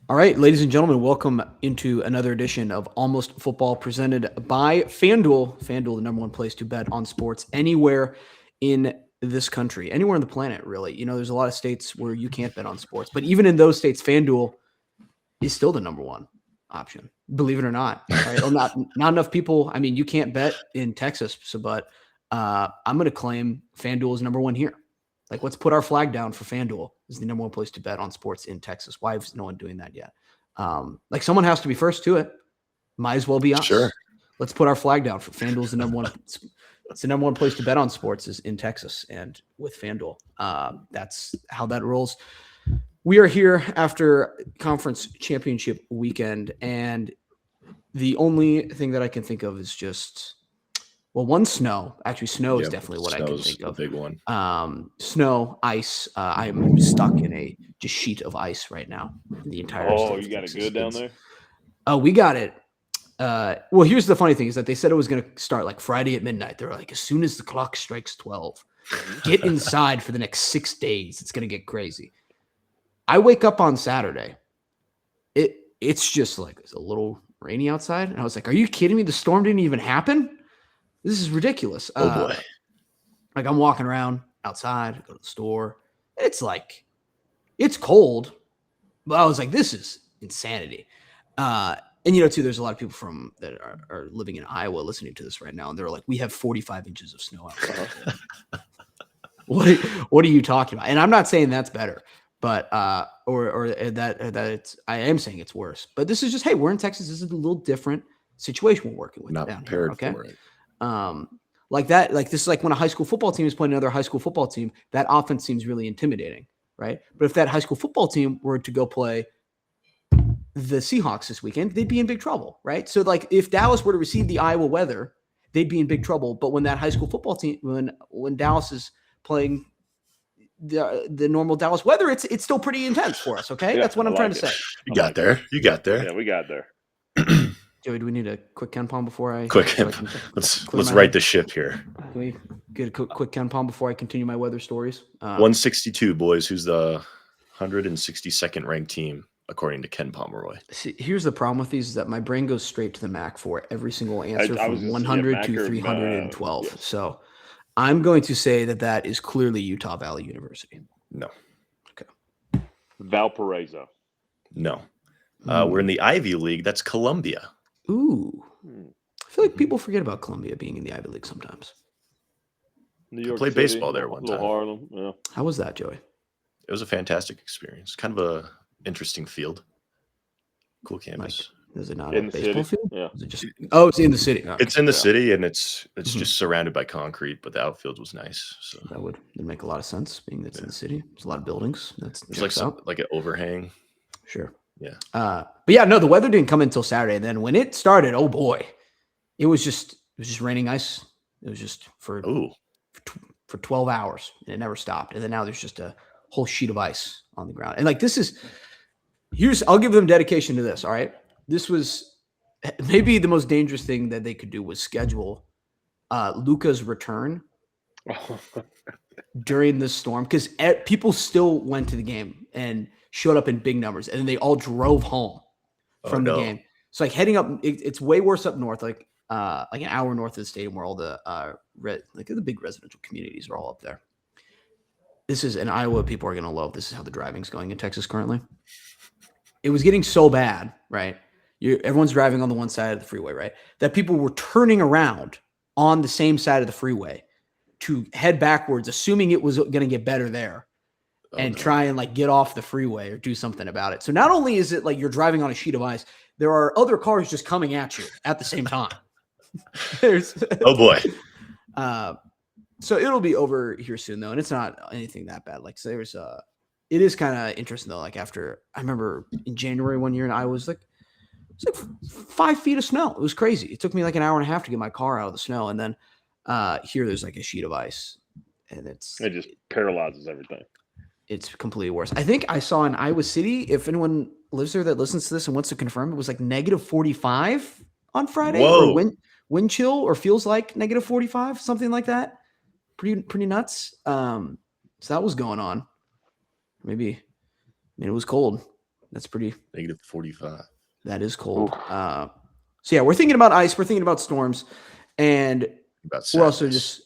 All right, ladies and gentlemen, welcome into another edition of Almost Football presented by FanDuel. FanDuel, the number one place to bet on sports anywhere in this country, anywhere on the planet, really. You know, there's a lot of states where you can't bet on sports, but even in those states, FanDuel is still the number one option, believe it or not. Right? Well, not enough people. I mean, you can't bet in Texas, but I'm going to claim FanDuel is number one here. Like, let's put our flag down for FanDuel is the number one place to bet on sports in Texas. Why is no one doing that yet? Like, someone has to be first to it. Might as well be us. Sure. Let's put our flag down for FanDuel is the number one. It's the number one place to bet on sports is in Texas, and with FanDuel, that's how that rolls. We are here after conference championship weekend, and the only thing that I can think of is just, well, one, snow. Actually, snow is definitely what I can think of. A big one. Snow, ice. I'm stuck in a just sheet of ice right now. The entire. Oh, you got it good down there? Oh, we got it. Well, here's the funny thing is that they said it was going to start like Friday at midnight. They were like, as soon as the clock strikes 12, get inside for the next 6 days. It's going to get crazy. I wake up on Saturday. It's just like it's a little rainy outside. And I was like, are you kidding me? The storm didn't even happen? This is ridiculous. Oh, boy. Like, I'm walking around outside, I go to the store. It's like, it's cold. But I was like, this is insanity. And, you know, too, there's a lot of people that are living in Iowa listening to this right now. And they're like, we have 45 inches of snow outside. What are you talking about? And I'm not saying that's better. But or that it's, I am saying it's worse. But this is just, hey, we're in Texas. This is a little different situation we're working with. Not down prepared here, okay? for it. Like that, like this is like when a high school football team is playing another high school football team, that offense seems really intimidating, right? But if that high school football team were to go play the Seahawks this weekend, they'd be in big trouble, right? So like if Dallas were to receive the Iowa weather, they'd be in big trouble. But when that high school football team, when Dallas is playing the normal Dallas weather, it's still pretty intense for us, okay? Yeah, that's what I'm trying to say. You got there. Yeah, we got there. Joey, do we need a quick Ken Palm before I let's right the ship here. Can we get a quick Ken Palm before I continue my weather stories? 162, boys. Who's the 162nd ranked team according to Ken Pomeroy? See, here's the problem with these is that my brain goes straight to the MAC for every single answer I was from gonna say, 100 Mac to or 312. yes. So I'm going to say that is clearly Utah Valley University. No. Okay. Valparaiso. No. We're in the Ivy League. That's Columbia. Ooh. I feel like people forget about Columbia being in the Ivy League sometimes. New York played City, baseball there one little time. Harlem. Yeah. How was that, Joey? It was a fantastic experience. Kind of a interesting field. Cool campus. Is it not In a the baseball city? field? Yeah. Is it just? Oh, it's in the city. Okay. It's in the city, and it's just surrounded by concrete, but the outfield was nice. So That would make a lot of sense, being that it's in the city. There's a lot of buildings. there's like an overhang. Sure. Yeah. But yeah, no, the weather didn't come until Saturday. And then when it started, oh boy, it was just raining ice. It was just for 12 hours, and it never stopped. And then now there's just a whole sheet of ice on the ground. And like, I'll give them dedication to this. All right. This was maybe the most dangerous thing that they could do was schedule Luka's return during this storm, because people still went to the game and showed up in big numbers, and then they all drove home from the game. So like heading up, it's way worse up north, like an hour north of the stadium, where all the the big residential communities are all up there. This is in Iowa. People are going to love. This is how the driving's going in Texas currently. It was getting so bad, right? Everyone's driving on the one side of the freeway, right? That people were turning around on the same side of the freeway to head backwards, assuming it was going to get better there, try and like get off the freeway or do something about it. So not only is it like you're driving on a sheet of ice, there are other cars just coming at you at the same time. Oh boy. So it'll be over here soon though, and it's not anything that bad. Like, so it is kind of interesting though. Like, after, I remember in January one year in Iowa, it's like 5 feet of snow. It was crazy. It took me like an hour and a half to get my car out of the snow, and then here there's like a sheet of ice, and it just paralyzes everything. It's completely worse. I think I saw in Iowa City, if anyone lives there that listens to this and wants to confirm, it was like -45 on Friday. Whoa. Or wind chill, or feels like -45, something like that. Pretty nuts. So that was going on. Maybe, I mean, it was cold. That's pretty. Negative 45. That is cold. So yeah, we're thinking about ice. We're thinking about storms, and we're also just,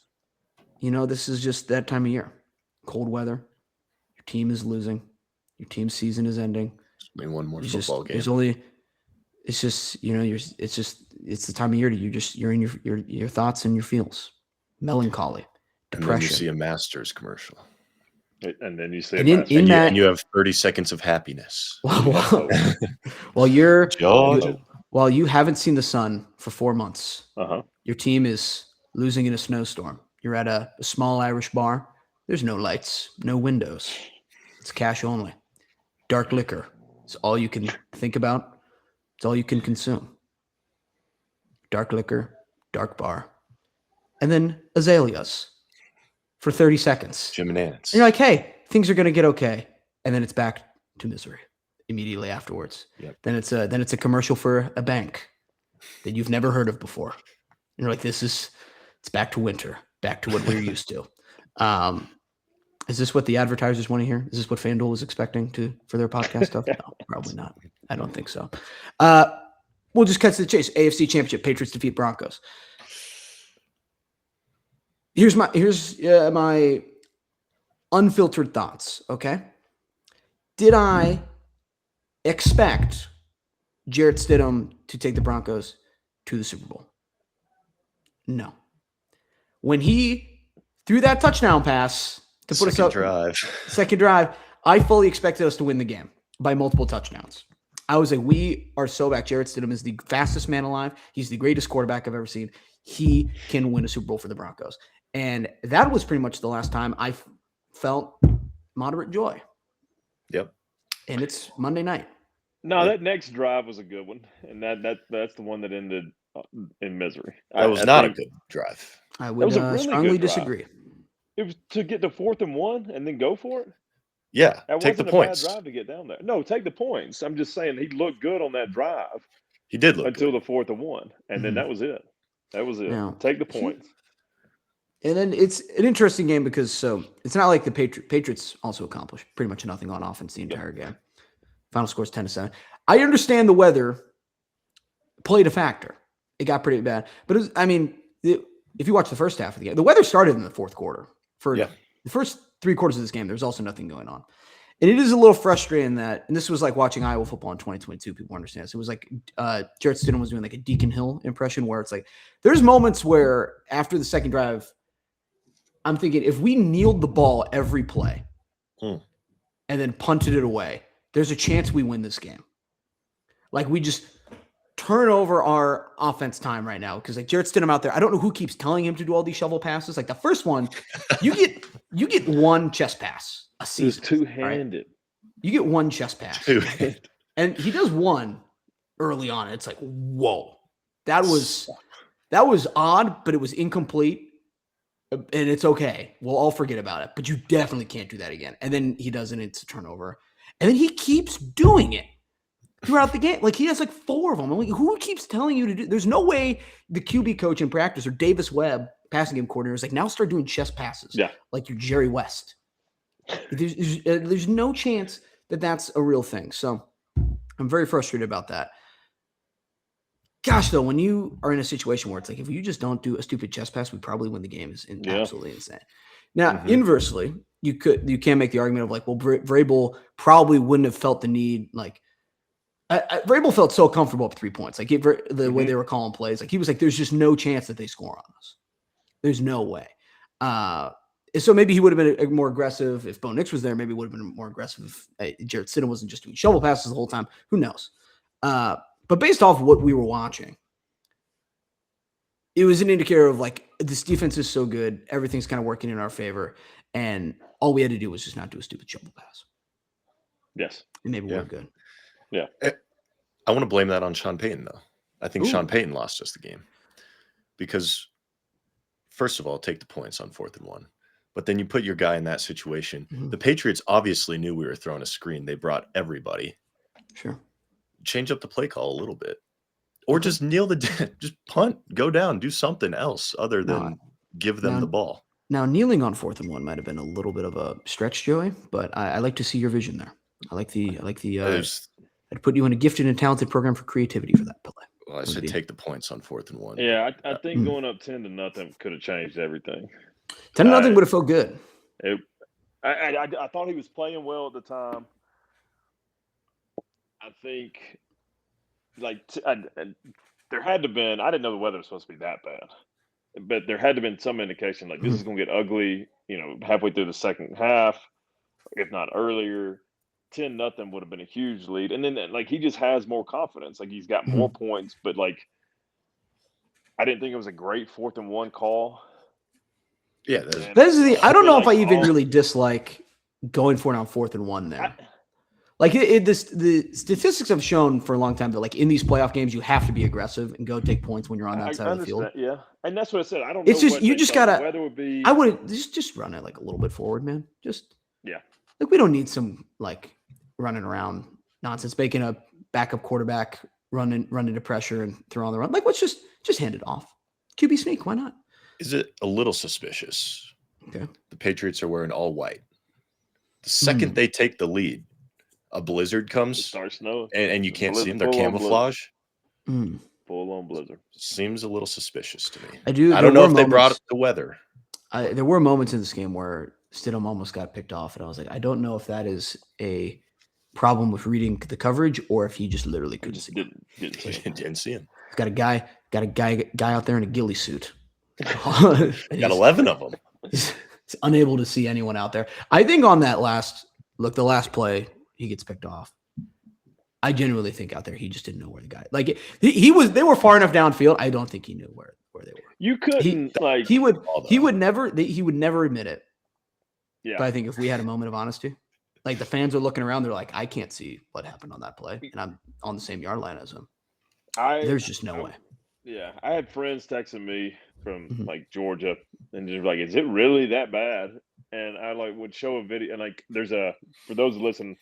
this is just that time of year. Cold weather. Your team is losing. Your team's season is ending. Maybe one more football game. It's the time of year you're in your thoughts and your feels, melancholy, depression. And then you see a Masters commercial. And then you see and you have 30 seconds of happiness. While you haven't seen the sun for 4 months, your team is losing in a snowstorm. You're at a small Irish bar. There's no lights, no windows. It's cash only. Dark liquor. It's all you can think about. It's all you can consume. Dark liquor, dark bar. And then azaleas for 30 seconds. Jim and Nance. And you're like, hey, things are going to get okay. And then it's back to misery immediately afterwards. Yep. Then it's a commercial for a bank that you've never heard of before. And you're like, it's back to winter, back to what we're used to. Is this what the advertisers want to hear? Is this what FanDuel was expecting for their podcast stuff? No, probably not. I don't think so. We'll just cut to the chase. AFC Championship, Patriots defeat Broncos. Here's my unfiltered thoughts, okay? Did I expect Jarrett Stidham to take the Broncos to the Super Bowl? No. When he threw that touchdown pass to put us up second drive, I fully expected us to win the game by multiple touchdowns. I was like, we are so back. Jarrett Stidham is the fastest man alive. He's the greatest quarterback I've ever seen. He can win a Super Bowl for the Broncos. And that was pretty much the last time I felt moderate joy. Yep. And it's Monday night. No, that next drive was a good one. And that's the one that ended in misery. That was not a good drive. I would really strongly disagree. It was to get to 4th and 1 and then go for it. Yeah, that take the points. Bad drive to get down there. No, take the points. I'm just saying he looked good on that drive. He did look until good. the 4th and 1, and then that was it. That was it. Now, take the points. And then it's an interesting game because it's not like the Patriots also accomplished pretty much nothing on offense the entire game. Final score is 10-7. I understand the weather played a factor. It got pretty bad, but if you watch the first half of the game, the weather started in the fourth quarter. The first 3 quarters of this game, there's also nothing going on. And it is a little frustrating and this was like watching Iowa football in 2022. People understand this. It was like Jarrett Stidham was doing like a Deacon Hill impression where it's like, there's moments where after the second drive, I'm thinking if we kneeled the ball every play and then punted it away, there's a chance we win this game. Like we just turn over our offense time right now because like Jarrett Stidham out there, I don't know who keeps telling him to do all these shovel passes. Like the first one, you get one chest pass a season. It's two-handed. Right? You get one chest pass. And he does one early on. It's like, whoa. That was odd, but it was incomplete. And it's okay. We'll all forget about it. But you definitely can't do that again. And then he does it, and it's a turnover. And then he keeps doing it throughout the game. Like he has like 4 of them. I'm like, who keeps telling you to do? There's no way the QB coach in practice or Davis Webb, passing game coordinator, is like, now start doing chest passes. Yeah. Like you're Jerry West. There's no chance that that's a real thing. So I'm very frustrated about that. Gosh, though, when you are in a situation where it's like, if you just don't do a stupid chest pass, we probably win the game is absolutely insane. Now, inversely, you can make the argument of like, well, Vrabel probably wouldn't have felt the need. Like, Vrabel felt so comfortable up 3 points. Like the way they were calling plays, like he was like, there's just no chance that they score on us. There's no way. So maybe he would have been more aggressive if Bo Nix was there. Maybe would have been more aggressive if Jarrett Stidham wasn't just doing shovel passes the whole time. Who knows? But based off of what we were watching, it was an indicator of like this defense is so good, everything's kind of working in our favor, and all we had to do was just not do a stupid shovel pass. Yes, and maybe we're good. Yeah, I want to blame that on Sean Payton though. I think Sean Payton lost us the game because, first of all, take the points on 4th and 1, but then you put your guy in that situation. The Patriots obviously knew we were throwing a screen. They brought everybody. Sure. Change up the play call a little bit, or just just punt, go down, do something else other than give them the ball. Now, kneeling on 4th and 1 might have been a little bit of a stretch, Joey, but I like to see your vision there. I like the I'd put you in a gifted and talented program for creativity for that play. Well, I said take the points on 4th and 1. Yeah, I think going up 10-0 could have changed everything. 10-0 would have felt good. I thought he was playing well at the time. I think, there had to have been. I didn't know the weather was supposed to be that bad, but there had to have been some indication like this is going to get ugly. Halfway through the second half, if not earlier. 10-0 would have been a huge lead, and then he just has more confidence. Like he's got more points, but I didn't think it was a great 4th and 1 call. Yeah, I don't know if I even really dislike going for it on 4th and 1 there. The statistics have shown for a long time that in these playoff games you have to be aggressive and go take points when you're on that side of the field. Yeah, and that's what I said. I don't know. It's just you just gotta. The weather would be. I would just run it a little bit forward, man. Just we don't need some running around nonsense, making a backup quarterback run into pressure and throw on the run. Let's just hand it off. QB sneak, why not? Is it a little suspicious? Okay. The Patriots are wearing all white. The second they take the lead, a blizzard comes. It starts snowing. And you can't see them. They're camouflage. Full-on blizzard. Seems a little suspicious to me. I do. I don't know if they brought the weather. There were moments in this game where Stidham almost got picked off, and I was like, I don't know if that is a problem with reading the coverage or if he just literally couldn't see him. Didn't see him. Got a guy out there in a ghillie suit. Got 11 of them. He's unable to see anyone out there. I think on that the last play, he gets picked off. I genuinely think out there he just didn't know where the guy. They were far enough downfield. I don't think he knew where they were. You couldn't he would never admit it. Yeah. But I think if we had a moment of honesty, the fans are looking around, they're like, I can't see what happened on that play, and I'm on the same yard line as him. There's just no way. Yeah, I had friends texting me from Georgia, and they're like, "Is it really that bad?" And I would show a video, and there's for those who listen,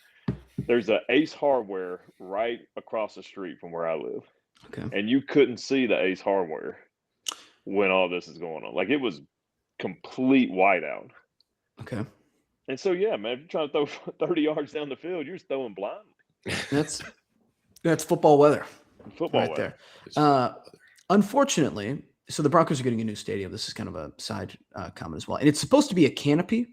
there's a Ace Hardware right across the street from where I live. Okay. And you couldn't see the Ace Hardware when all this is going on. It was complete whiteout. Okay. And so, yeah, man, if you're trying to throw 30 yards down the field, you're just throwing blindly. That's football weather. Football weather. There. Unfortunately, so the Broncos are getting a new stadium. This is kind of a side comment as well. And it's supposed to be a canopy.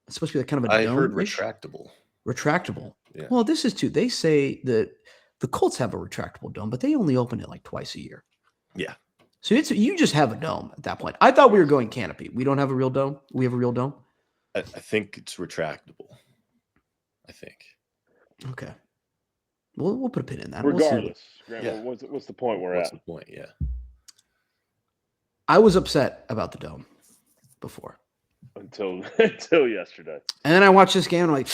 It's supposed to be kind of a dome. I heard retractable. Retractable. Yeah. Well, this is too. They say that the Colts have a retractable dome, but they only open it twice a year. Yeah. So you just have a dome at that point. I thought we were going canopy. We don't have a real dome. We have a real dome. I think it's retractable. I think. Okay. We'll put a pin in that. Regardless, Grant, what's the point we're at? What's the point? Yeah. I was upset about the dome before. Until yesterday. And then I watched this game and I'm like,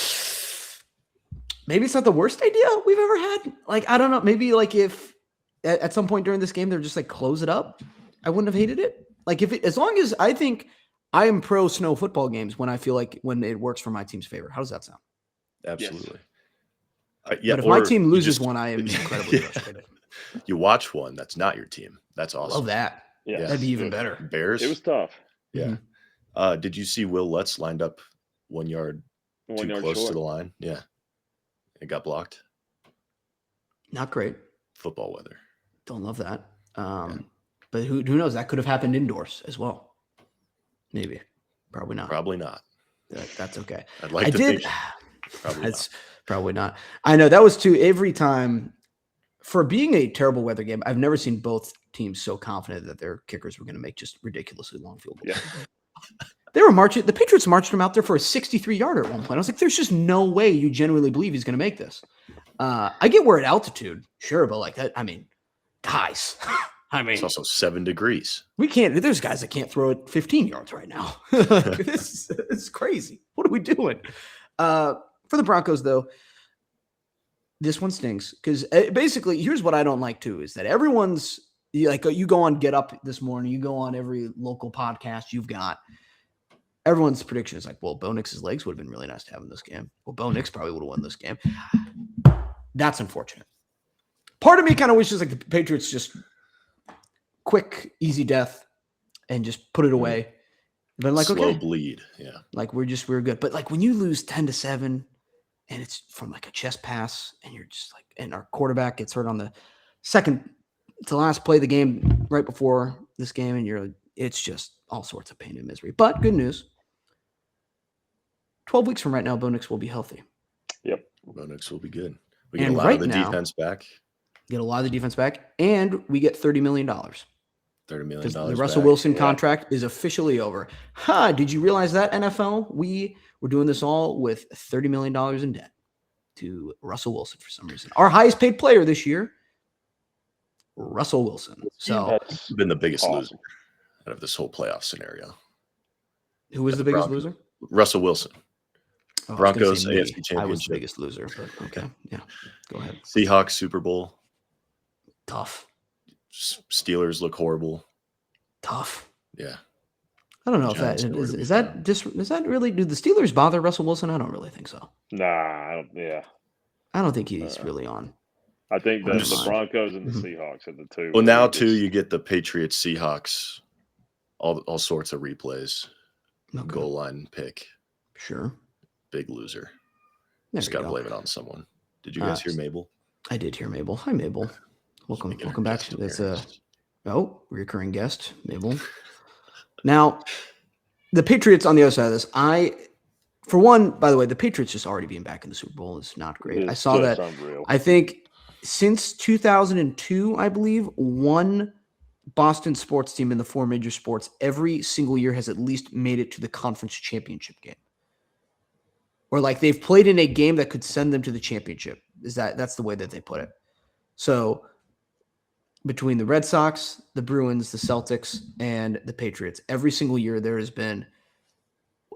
maybe it's not the worst idea we've ever had. I don't know. Maybe if at some point during this game they're just close it up, I wouldn't have hated it. As long as I think I am pro snow football games when I feel when it works for my team's favor. How does that sound? Absolutely. Yes. But if my team loses one, I am incredibly frustrated. You watch one that's not your team. That's awesome. Love that. Yeah, that'd be even better. Bears. It was tough. Yeah. Mm-hmm. Did you see Will Lutz lined up 1 yard too close to the line? Yeah. It got blocked. Not great. Football weather. Don't love that. But who knows? That could have happened indoors as well. Maybe. Probably not. Probably not. That's okay. I'd like to think. Probably not. I know that was too. Every time, for being a terrible weather game, I've never seen both teams so confident that their kickers were going to make just ridiculously long field goals. Yeah. They were marching. The Patriots marched him out there for a 63-yarder at one point. I was like, there's just no way you genuinely believe he's going to make this. I get we're at altitude, sure, but that, guys. It's also 7 degrees. We can't. There's guys that can't throw it 15 yards right now. This is crazy. What are we doing? For the Broncos, though, this one stings because basically, here's what I don't like too: is that everyone's you go on Get Up this morning, you go on every local podcast you've got. Everyone's prediction is well, Bo Nix's legs would have been really nice to have in this game. Well, Bo Nix probably would have won this game. That's unfortunate. Part of me kind of wishes the Patriots just quick, easy death and just put it away. But slow okay, bleed. Yeah. We're good. But when you lose 10-7 and it's from like a chest pass, and you're just like, and our quarterback gets hurt on the second to last play of the game right before this game, and it's just all sorts of pain and misery. But good news, 12 weeks from right now, Bo Nix will be healthy. Yep. Bo Nix will be good. We get a lot of the defense back. Get a lot of the defense back, and we get $30 million. $30 million. Because the Russell Wilson contract is officially over. Did you realize that, NFL? We were doing this all with $30 million in debt to Russell Wilson for some reason. Our highest paid player this year, Russell Wilson. So that's been the biggest loser out of this whole playoff scenario. Who was the biggest loser? Russell Wilson. Broncos AFC Championship. I was the biggest loser, but okay. Yeah. Go ahead. Seahawks Super Bowl. Tough. Steelers look horrible. Tough. Yeah. I don't know if that is that really, do the Steelers bother Russell Wilson? I don't really think so. Nah, I don't think he's really on. I think the Broncos and the Seahawks are the two. Well, now too, you get the Patriots Seahawks, all sorts of replays. Goal line pick. Sure. Big loser. Just got to blame it on someone. Did you guys hear Mabel? I did hear Mabel. Hi, Mabel. Welcome back. That's a recurring guest, Mabel. Now, the Patriots on the other side of this, for one, by the way, the Patriots just already being back in the Super Bowl is not great. I saw that. Unreal. I think since 2002, I believe, one Boston sports team in the four major sports every single year has at least made it to the conference championship game. Or like they've played in a game that could send them to the championship. That's the way that they put it. So between the Red Sox, the Bruins, the Celtics, and the Patriots, every single year there has been,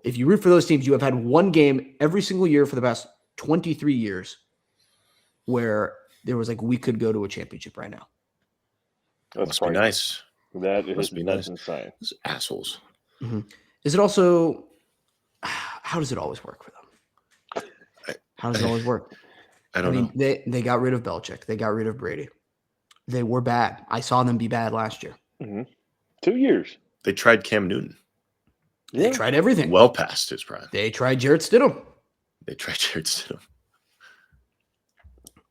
if you root for those teams, you have had one game every single year for the past 23 years where there was like, we could go to a championship right now. That must be nice. That's insane. Those assholes. Mm-hmm. Is it also, how does it always work for them? How does it always work? I don't know. They got rid of Belichick. They got rid of Brady. They were bad. I saw them be bad last year. Mm-hmm. 2 years. They tried Cam Newton. They tried everything. Well past his prime. They tried Jarrett Stidham.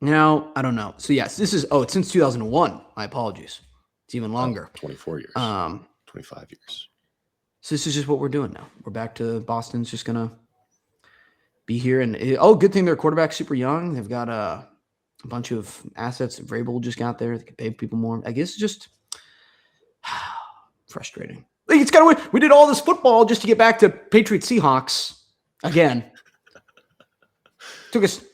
Now, I don't know. So yes, this is, it's since 2001. My apologies. It's even longer. 24 years. 25 years. So this is just what we're doing now. We're back to Boston's just going to be here. And good thing their quarterback's super young. They've got a bunch of assets. Vrabel just got there. They can pay people more. I guess it's just frustrating. Like, it's kind of, we did all this football just to get back to Patriots Seahawks again. Took us,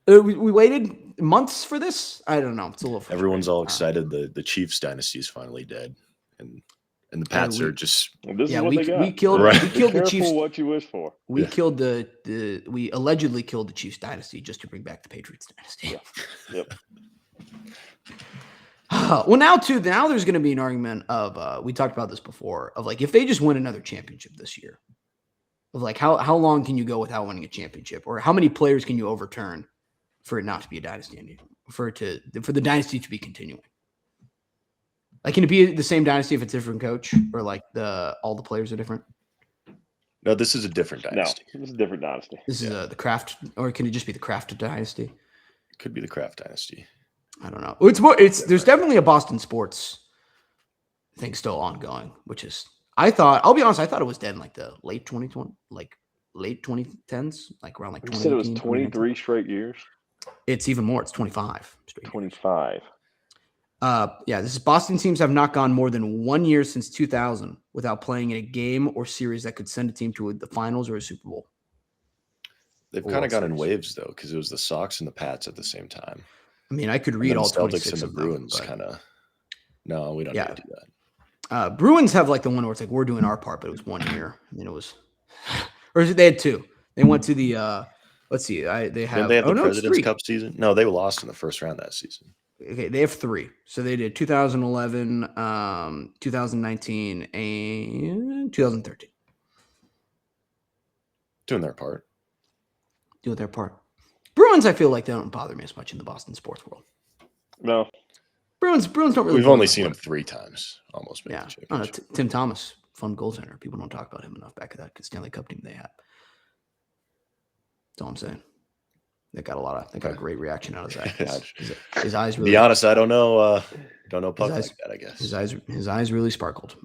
we waited months for this. I don't know. It's a little. Everyone's all excited. The Chiefs dynasty is finally dead, and the Pats are just. This is what they got. We killed the Chiefs. What you wish for. We killed we allegedly killed the Chiefs dynasty just to bring back the Patriots dynasty. Yep. Well, now there's going to be an argument of we talked about this before, of like, if they just win another championship this year, of like how long can you go without winning a championship, or how many players can you overturn for it not to be a dynasty anymore, for the dynasty to be continuing? Like, can it be the same dynasty if it's a different coach, or like all the players are different? No, this is a different dynasty. No, this is a different dynasty. This is the Kraft, or can it just be the Kraft dynasty? It could be the Kraft dynasty. I don't know. There's definitely a Boston sports thing still ongoing, which is, I'll be honest, I thought it was dead in like the late 2020, like late 2010s, like around like 2018. You said it was 23 straight years? It's even more. It's 25 straight 25. This is Boston teams have not gone more than 1 year since 2000 without playing in a game or series that could send a team to the finals or a Super Bowl. They've kind of gone in waves though, because it was the Sox and the Pats at the same time. I mean, I could read all Celtics 26 and the Bruins kind of. No, we don't need to do that. Bruins have like the one where it's like, we're doing our part, but it was 1 year, and then it was, or they had two. They went to the let's see, they have the President's Cup season. No, they lost in the first round that season. Okay, they have three. So they did 2011, 2019, and 2013. Doing their part. Bruins, I feel like they don't bother me as much in the Boston sports world. No. Bruins don't really. We've only seen him 3 times almost. Yeah. Tim Thomas, fun goaltender. People don't talk about him enough back at that Stanley Cup team they had. That's all I'm saying. That got a great reaction out of Zach. His eyes To really. be honest, I don't know. Don't know puck like that. I guess his eyes really sparkled.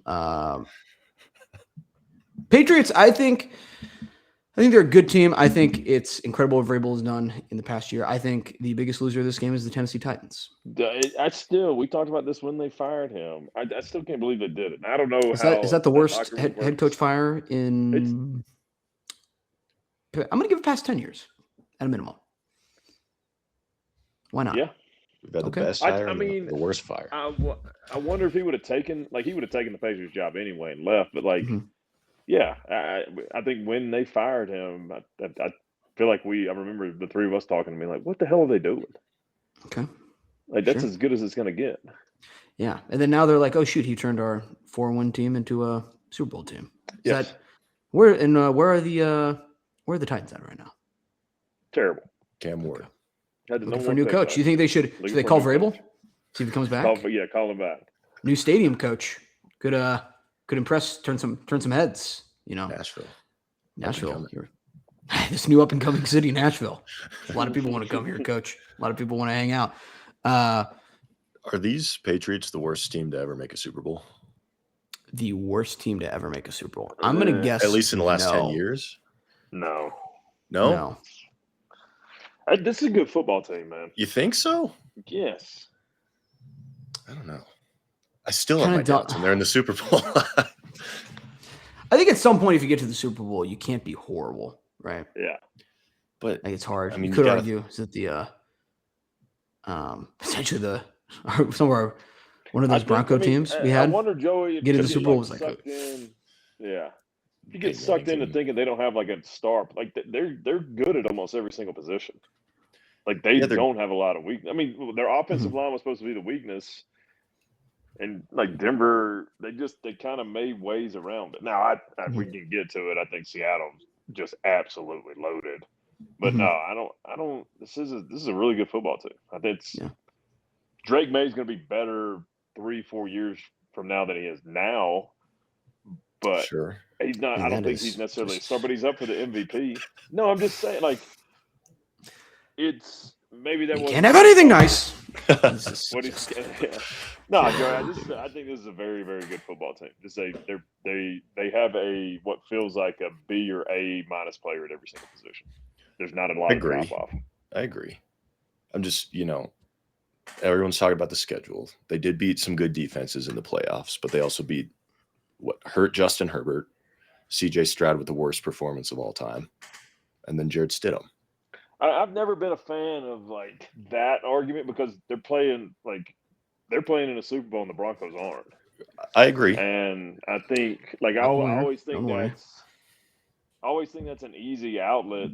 Patriots. I think they're a good team. I think it's incredible what Vrabel has done in the past year. I think the biggest loser of this game is the Tennessee Titans. We talked about this when they fired him. I still can't believe they did it. I don't know Is that the worst head coach fire in? I'm going to give it past 10 years at a minimum. Why not? Yeah. We've had the best hire and the worst fire. I wonder if he would have taken the Patriots job anyway and left. But yeah, I think when they fired him, I feel like I remember the three of us talking to me like, what the hell are they doing? Okay. Like that's as good as it's going to get. Yeah. And then now they're like, oh shoot, he turned our 4-1 team into a Super Bowl team. Yes. Where are the Titans at right now? Terrible. Cam Ward. Looking for a new coach. You think should they call Vrabel? See if he comes back? Call him back. New stadium coach. Could impress, turn some heads, Nashville. This new up and coming city, Nashville. A lot of people want to come here, coach. A lot of people want to hang out. Are these Patriots the worst team to ever make a Super Bowl? The worst team to ever make a Super Bowl. I'm going to guess. At least in the last 10 years? No. This is a good football team, man. You think so? Yes. I don't know. I still have my doubts, and they're in the Super Bowl. I think at some point, if you get to the Super Bowl, you can't be horrible, right? Yeah. But it's hard. I mean, you could argue is that the potentially one of those Bronco teams we had. I wonder, Joey, get in the Super Bowl was yeah. If you get sucked into thinking they don't have like a star, like they're good at almost every single position. Like they don't have a lot of weakness. I mean, their offensive line was supposed to be the weakness, and like Denver, they kind of made ways around it. Now, we can get to it. I think Seattle's just absolutely loaded, but no, I don't. This is a really good football team. I think Drake May's going to be better 3-4 years from now than he is now. But he's not. I don't think he's necessarily a star, but he's up for the MVP. No, I'm just saying, like, it's maybe that can't have anything nice. No, Joey, I think this is a very, very good football team. They have what feels like a B or A minus player at every single position. There's not a lot of drop off. I agree. I'm just, everyone's talking about the schedule. They did beat some good defenses in the playoffs, but they also beat hurt Justin Herbert, CJ Stroud with the worst performance of all time, and then Jared Stidham. I've never been a fan of like that argument because they're playing in a Super Bowl and the Broncos aren't. I agree, and I think I always think that's an easy outlet.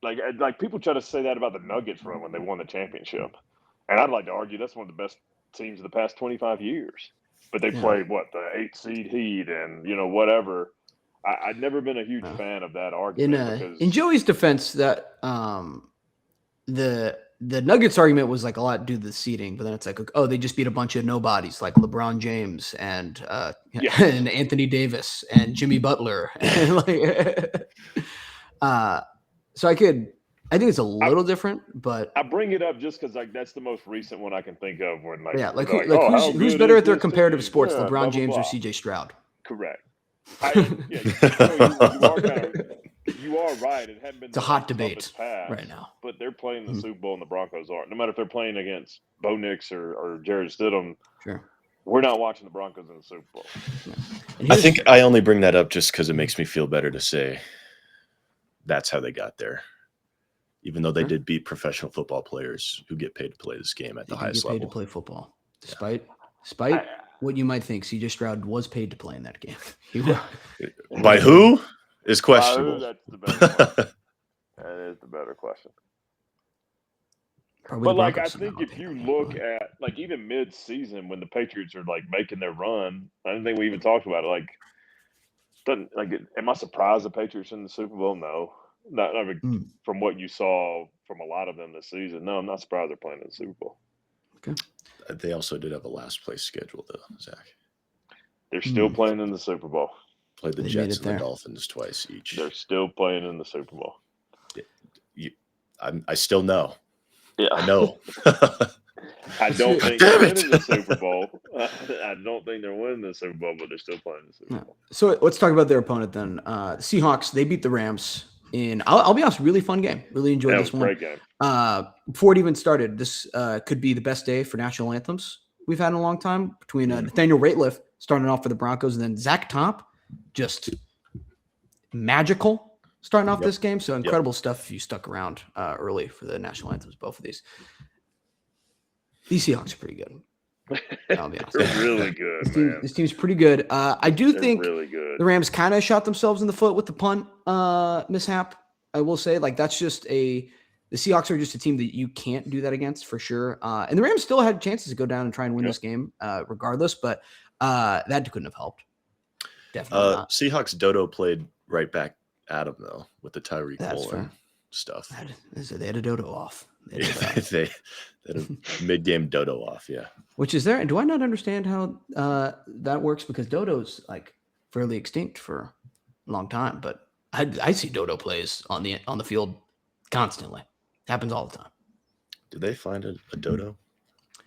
Like people try to say that about the Nuggets run when they won the championship, and I'd like to argue that's one of the best teams of the past 25 years. But they played the 8 seed Heat and whatever. I'd never been a huge fan of that argument. In Joey's defense, that the Nuggets argument was like a lot due to the seeding, but then it's like, oh, they just beat a bunch of nobodies like LeBron James and and Anthony Davis and Jimmy Butler, and so I think it's a little different, but I bring it up just because that's the most recent one I can think of. When who's better at their comparative sports, LeBron James or CJ Stroud? Correct. You are right. It hadn't been. It's a hot debate right now, but they're playing the Super Bowl and the Broncos aren't. No matter if they're playing against Bo Nix or Jared Stidham, we're not watching the Broncos in the Super Bowl. I think I only bring that up just because it makes me feel better to say that's how they got there. Even though they did beat professional football players who get paid to play this game at the highest level. Paid to play football. Despite what you might think, CJ Stroud was paid to play in that game. By who is questionable. That's the better question. That is the better question. But I think if you look at even mid-season when the Patriots are making their run, I don't think we even talked about it. Am I surprised the Patriots in the Super Bowl? No. Not from what you saw from a lot of them this season. No, I'm not surprised they're playing in the Super Bowl. Okay. They also did have a last place schedule, though, Zach. They're still playing in the Super Bowl. Played the Jets and the Dolphins twice each. They're still playing in the Super Bowl. I still know. Yeah, I know. I don't think they're winning the Super Bowl. I don't think they're winning the Super Bowl, but they're still playing the Super Bowl. So let's talk about their opponent then. The Seahawks, they beat the Rams in, I'll be honest, really fun game. Really enjoyed this one. Great game. Before it even started, this could be the best day for national anthems we've had in a long time, between Nathaniel Rateliff starting off for the Broncos and then Zach Top, just magical starting off this game. So incredible stuff if you stuck around early for the national anthems, both of these. These Seahawks are pretty good. I'll be honest. They're really good, this team's pretty good. I do think really good. The Rams kind of shot themselves in the foot with the punt mishap. I will say, like, that's just the Seahawks are just a team that you can't do that against for sure. And the Rams still had chances to go down and try and win this game regardless, but that couldn't have helped. Definitely not. Seahawks Dodo played right back at him though with the Tyreek Woolen stuff. They had a dodo off. They had a mid-game dodo off, Which is there. Do I not understand how that works? Because dodo's like fairly extinct for a long time, but I see dodo plays on the field constantly. Happens all the time. Did they find a dodo?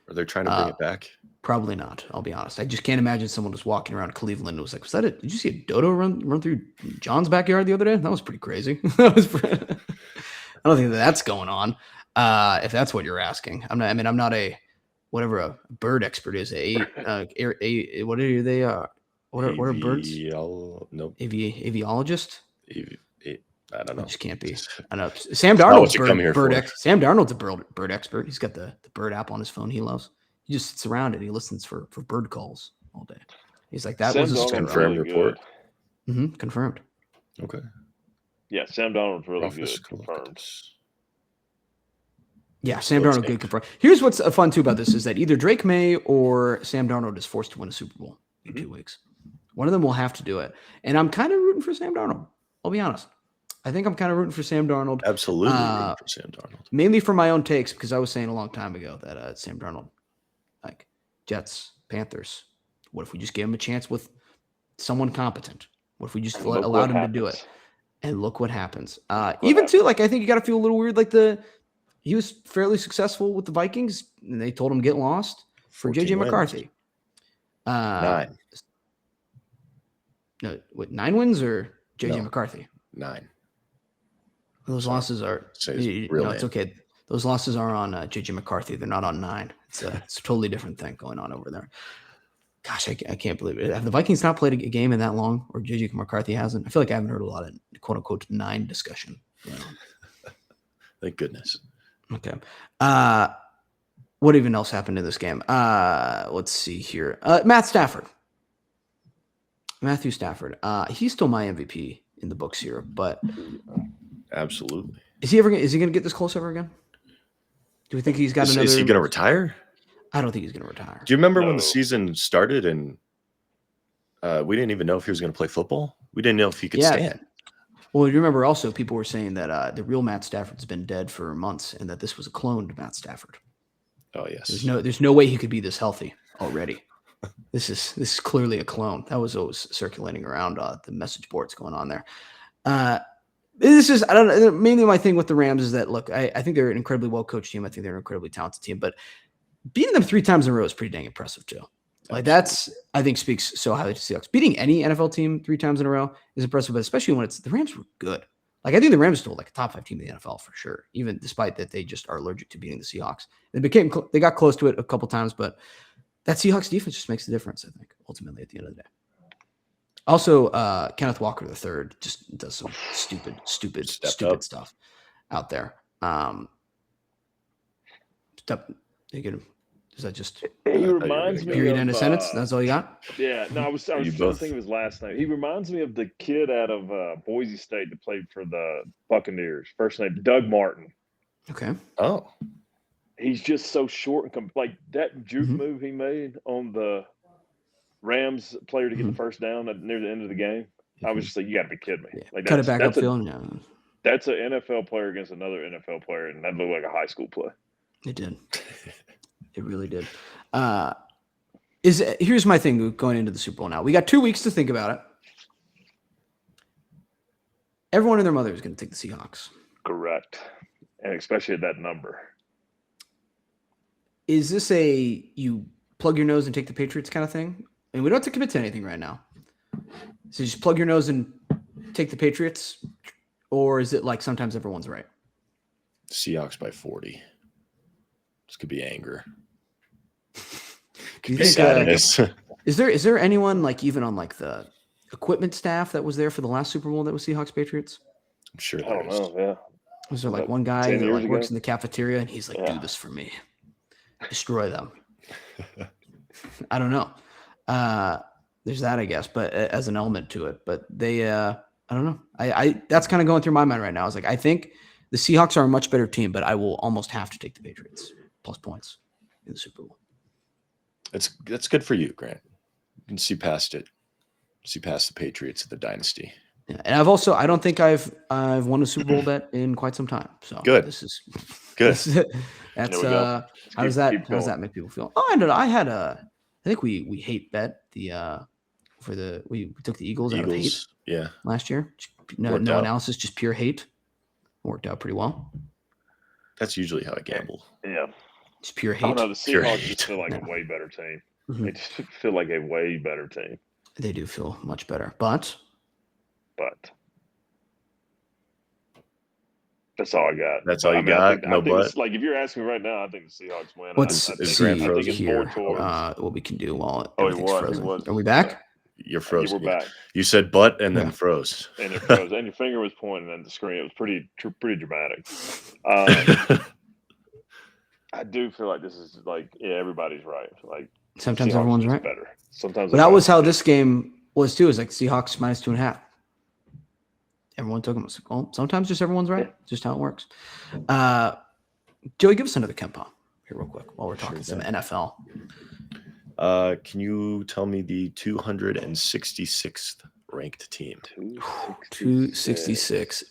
Are they trying to bring it back? Probably not. I'll be honest. I just can't imagine someone was walking around Cleveland and was like, "Was that it? Did you see a dodo run through John's backyard the other day? That was pretty crazy." I don't think that's going on. If that's what you're asking, I'm not a whatever a bird expert is. What are they? What are birds? Nope. Aviologist. I don't know. It just can't be. I know. Sam Darnold's Sam Darnold's a bird expert. He's got the bird app on his phone. He loves. He just sits around and he listens for bird calls all day. He's like, that Sam was a confirmed report. Confirmed. Okay. Yeah, Sam Darnold's really good. Confirmed. Yeah, Sam Darnold good confirmed. Here's what's fun too about this is that either Drake May or Sam Darnold is forced to win a Super Bowl in 2 weeks. One of them will have to do it. And I'm kind of rooting for Sam Darnold. I'll be honest. I think I'm kind of rooting for Sam Darnold. Absolutely rooting for Sam Darnold. Mainly for my own takes, because I was saying a long time ago that Sam Darnold, like Jets, Panthers, what if we just gave him a chance with someone competent? What if we just allowed him to do it? And look what happens. Too, like, I think you got to feel a little weird. Like he was fairly successful with the Vikings, and they told him to get lost for JJ McCarthy. 9. No, what, 9 wins or JJ McCarthy? 9. Those losses are. It's okay. Those losses are on JJ McCarthy. They're not on 9. It's a totally different thing going on over there. Gosh, I can't believe it. Have the Vikings not played a game in that long, or JJ McCarthy hasn't? I feel like I haven't heard a lot of quote unquote 9 discussion. Thank goodness. Okay. What even else happened in this game? Let's see here. Matthew Stafford. He's still my MVP in the books here, but absolutely. Is he going to get this close ever again? Do we think he's got another? Is he going to retire? I don't think he's going to retire. Do you remember when the season started and we didn't even know if he was going to play football? We didn't know if he could stand. Well, you remember also people were saying that the real Matt Stafford's been dead for months and that this was a cloned Matt Stafford. Oh yes. There's no way he could be this healthy already. This is clearly a clone. That was always circulating around the message boards going on there. This is, I don't know, mainly my thing with the Rams is that, look, I think they're an incredibly well-coached team. I think they're an incredibly talented team, but beating them 3 times in a row is pretty dang impressive too. Like that's, I think, speaks so highly to Seahawks. Beating any NFL team 3 times in a row is impressive, but especially when the Rams were good. Like I think the Rams are still like a top 5 team in the NFL for sure, even despite that they just are allergic to beating the Seahawks. They got close to it a couple times, but that Seahawks defense just makes the difference, I think, ultimately at the end of the day. Also, Kenneth Walker III just does some stupid stuff out there. Is that just he reminds me period of, end of sentence? That's all you got? Yeah. No, I was trying to think of his last name. He reminds me of the kid out of Boise State that played for the Buccaneers. First name Doug Martin. Okay. Oh. He's just so short and like that juke move he made on the Rams player to get the first down near the end of the game. I was just like, you got to be kidding me! Yeah. Like cut it back upfield. Yeah. That's an NFL player against another NFL player, and that looked like a high school play. It did. It really did. Here's my thing going into the Super Bowl now. We got 2 weeks to think about it. Everyone and their mother is going to take the Seahawks. Correct. and especially at that number. Is this a you plug your nose and take the Patriots kind of thing? And we don't have to commit to anything right now. So just plug your nose and take the Patriots, or is it like sometimes everyone's right? Seahawks by 40. This could be anger. Do you Be think sadness. is there anyone like even on like the equipment staff that was there for the last Super Bowl that was Seahawks Patriots? I'm sure I don't there is. know. Yeah. Was there like About one guy 10 that years like works ago? in the cafeteria and he's like, Yeah. do this for me, destroy them? I don't know. There's that, I guess, but as an element to it. But they, I don't know. I that's kind of going through my mind right now. I was like, I think the Seahawks are a much better team, but I will almost have to take the Patriots plus points in the Super Bowl. That's good for you, Grant. You can see past it. See past the Patriots of the dynasty. Yeah, and I don't think I've won a Super Bowl bet in quite some time. So Good. This is Good. That's There we go. how does that make people feel? Oh, I think we hate bet the we took the Eagles out of hate Yeah. last year. No analysis, just pure hate. Worked out pretty well. That's usually how I gamble. Yeah. Just pure I hate. don't know. The Pure Seahawks hate. just feel like Yeah. a way better team. Mhm. They just feel like a way better team. They do feel much better, but that's all I got. That's all you I got? think, No I think but? it's like if you're asking me right now, I think the Seahawks win. let's I think, see Grant frozen? it's more here towards. what we can do while Oh, he everything's was. frozen. He was. Are we back? You're Yeah, frozen. we're back, You said but and then Yeah. froze. and it froze, and your finger was pointing at the screen. It was pretty dramatic. I do feel like this is like everybody's right. Like Sometimes Seahawks everyone's is right. better. Sometimes, But that was how this game was too. Is like Seahawks minus 2.5. Everyone took them. Well, sometimes just everyone's right. Just how it works. Joey, give us another KenPom here real quick while we're talking some NFL. Can you tell me the 266th ranked team? 266.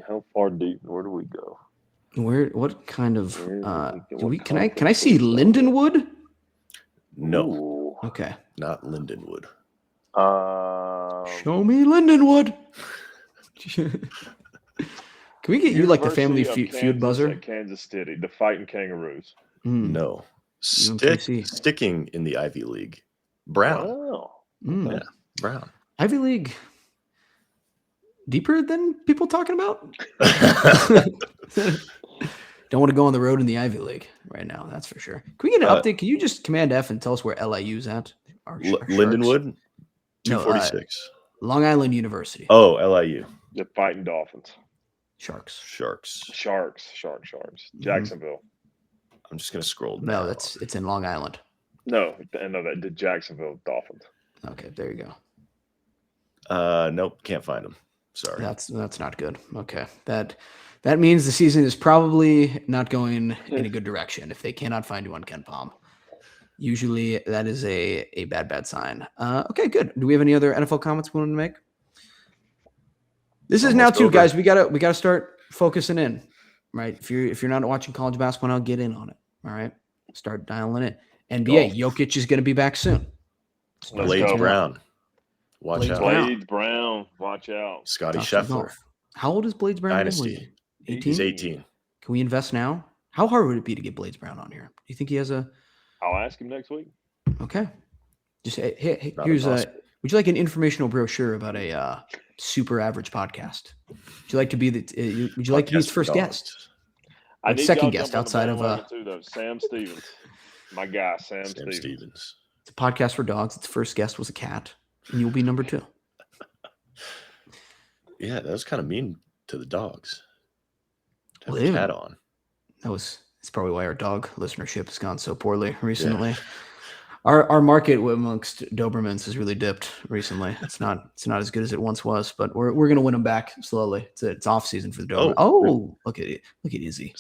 How far deep? Where do we go? What kind of can I see conference? Lindenwood? No, Ooh. Okay. not Lindenwood. Show me Lindenwood. Can we get you like the Family University of Feud Kansas buzzer? at Kansas City, the Fighting Kangaroos. No. UMKC. Sticking in the Ivy League. Brown. Wow. Mm. Yeah, Brown. Ivy League deeper than people talking about? Don't want to go on the road in the Ivy League right now, that's for sure. Can we get an update? Can you just Command F and tell us where LIU's at? Our Sharks? Lindenwood? No, 246. Long Island University. Oh, LIU. The Fighting Dolphins. Sharks. Sharks. Sharks. Jacksonville. I'm just going to scroll down. No, it's in Long Island. No, the Jacksonville Dolphins. Okay, there you go. Nope, can't find them. Sorry. That's not good. Okay. That means the season is probably not going in a good direction if they cannot find you on KenPom. Usually that is a bad sign. Okay, good. Do we have any other NFL comments we want to make? This is now too, guys. We gotta start focusing in, right? If you're not watching college basketball now, get in on it. All right, start dialing in. NBA, Jokic is going to be back soon. Blades Brown, watch out. Blades Brown, watch out. Scotty Scheffler. How old is Blades Brown? Dynasty. 18? He's 18. Can we invest now? How hard would it be to get Blades Brown on here? Do you think he has a? I'll ask him next week. Okay. Just hey Not here's impossible. would you like an informational brochure about a super average podcast? Would you like to be would you like to be his first guest? I Like need second y'all guest jump on outside the of bandwagon too, though. Sam Stevens, my guy, Sam Stevens. It's a podcast for dogs. Its first guest was a cat, and you'll be number 2. Yeah, that was kind of mean to the dogs. To have Well, a cat on. It's probably why our dog listenership has gone so poorly recently. Yeah. Our market amongst Dobermans has really dipped recently. It's not as good as it once was, but we're gonna win them back slowly. It's off season for the Doberman. Oh, look at it. Look at Izzy.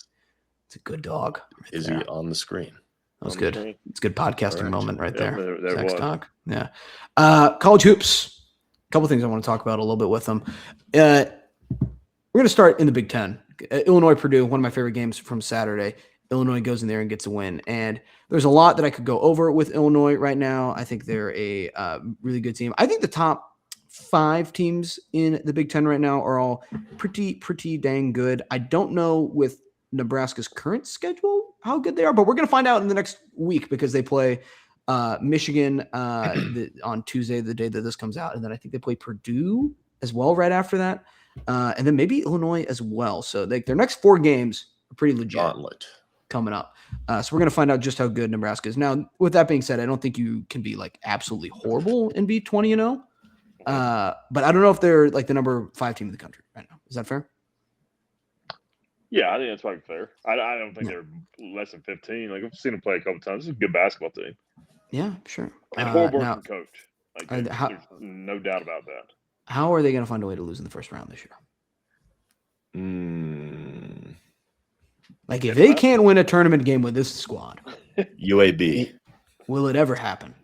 It's a good dog. Right Izzy there. on the screen. That was good. It's a good podcasting moment right there. There Sex was. talk. Yeah. College hoops. A couple things I want to talk about a little bit with them. We're going to start in the Big Ten. Illinois, Purdue, one of my favorite games from Saturday. Illinois goes in there and gets a win. And there's a lot that I could go over with Illinois right now. I think they're a really good team. I think the top 5 teams in the Big Ten right now are all pretty dang good. I don't know with Nebraska's current schedule, how good they are, but we're going to find out in the next week because they play Michigan on Tuesday, the day that this comes out. And then I think they play Purdue as well right after that. And then maybe Illinois as well. So their next 4 games are pretty legit. Gauntlet. Coming up. So we're going to find out just how good Nebraska is. Now, with that being said, I don't think you can be like absolutely horrible and be 20-0. But I don't know if they're like the number 5 team in the country right now. Is that fair? Yeah, I think that's probably fair. I don't think they're less than 15. Like, I've seen them play a couple times. This is a good basketball team. Yeah, sure. And horrible coach. Like, there's no doubt about that. How are they going to find a way to lose in the first round this year? Like, if they can't win a tournament game with this squad, UAB. Will it ever happen?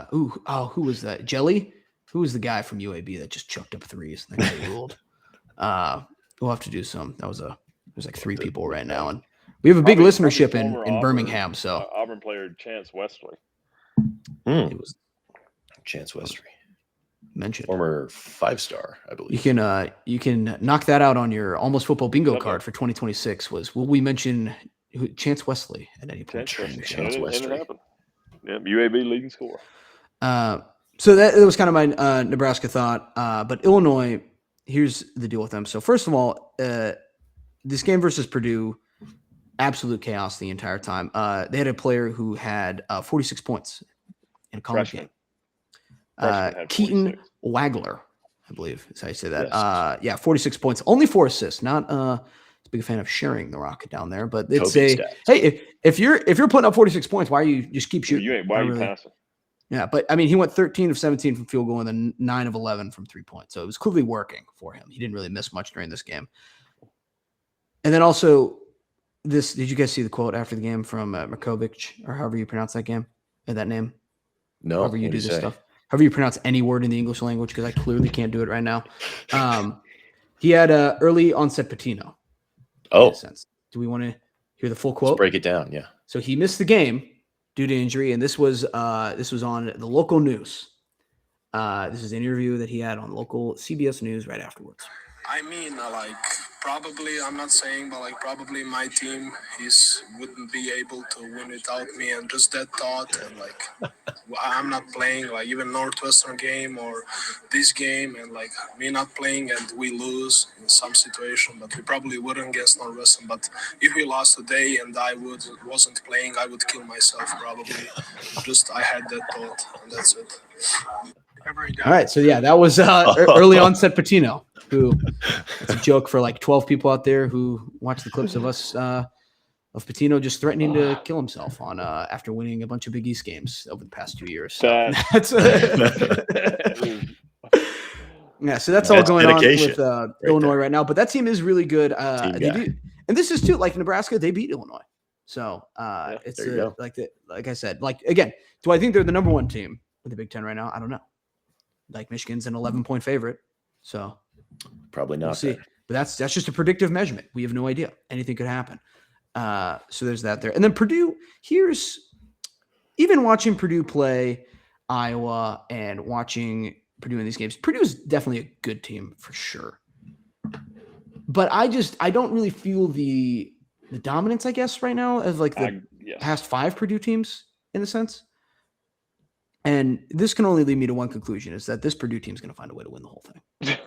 Who was that? Jelly? Who was the guy from UAB that just chucked up threes? That guy ruled. We'll have to do some. There's like 3 people right now, and we have a big listenership in Birmingham. So Auburn player Chance Wesley. It was Chance Wesley. Mentioned. Former 5-star, I believe. You can knock that out on your Almost Football bingo card for 2026. Will we mention Chance Wesley at any point? Chance Wesley. It happened. Yeah, UAB leading scorer. So that was kind of my Nebraska thought. But Illinois, here's the deal with them. So first of all, this game versus Purdue, absolute chaos the entire time. They had a player who had 46 points in a college game. Keaton Wagler, I believe is how you say that. Yes. 46 points, only 4 assists. Not a big fan of sharing the rock down there, but it's hey, if you're putting up 46 points, why are you just keep shooting? Why are you passing? Yeah, but I mean, he went 13 of 17 from field goal and then 9 of 11 from 3-point. So it was clearly working for him. He didn't really miss much during this game. And then also, did you guys see the quote after the game from Markovic, or however you pronounce that game, or that name? No. However you do this stuff. However you pronounce any word in the English language, because I clearly can't do it right now. He had early onset patino. Oh. Do we want to hear the full quote? Let's break it down, yeah. So he missed the game due to injury, and this was on the local news. This is an interview that he had on local CBS News right afterwards. I mean, probably, I'm not saying, but probably my team wouldn't be able to win without me, and just that thought, and I'm not playing, even Northwestern game or this game, and me not playing and we lose in some situation, but we probably wouldn't against Northwestern. But if we lost today and I wasn't playing, I would kill myself probably. I had that thought, and that's it. All right, so yeah, that was early onset patino. It's a joke for 12 people out there who watch the clips of us of Patino just threatening to kill himself on after winning a bunch of Big East games over the past 2 years. So that's so that's all going dedication. On with Illinois right now. But that team is really good. They do, and this is too Nebraska. They beat Illinois, so it's like I said. Again, do I think they're the number 1 team in the Big Ten right now? I don't know. Michigan's an 11-point favorite, so probably not. We'll see. But that's just a predictive measurement. We have no idea. Anything could happen. So there's that there. And then Purdue, even watching Purdue play Iowa and watching Purdue in these games, Purdue is definitely a good team for sure. But I don't really feel the dominance, I guess, right now of the past 5 Purdue teams in a sense. And this can only lead me to one conclusion, is that this Purdue team is going to find a way to win the whole thing.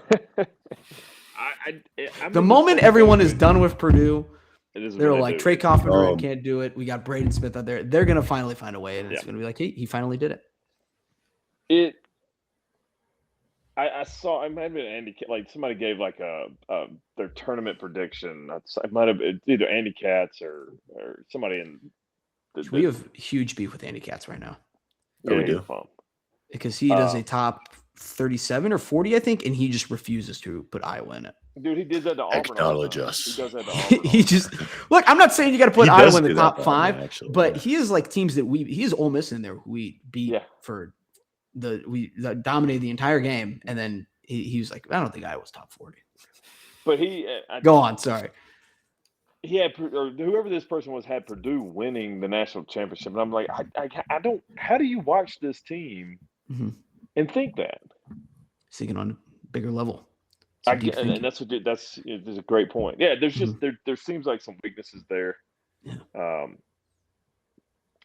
The moment everyone is done with Purdue, they're like, Trey Kaufman can't do it. We got Braden Smith out there. They're going to finally find a way, and it's going to be like, hey, he finally did it. I saw, it might have been Andy, somebody gave their tournament prediction. It might have been either Andy Katz or somebody in. We have huge beef with Andy Katz right now. Yeah, we do. Because he does a top 37 or 40, I think, and he just refuses to put Iowa in it. Dude, he did that to Auburn. Acknowledge us. He does that to Auburn. He just look. I'm not saying you got to put Iowa in the top 5, but he is teams that he is Ole Miss in there who we beat for we dominated the entire game, and then he was like, I don't think Iowa's top 40. But go on. Sorry. He had, or whoever this person was, had Purdue winning the national championship, and I'm like, I don't. How do you watch this team and think that? Thinking on a bigger level. and that's a great point. Yeah, there's just there seems like some weaknesses there. Yeah.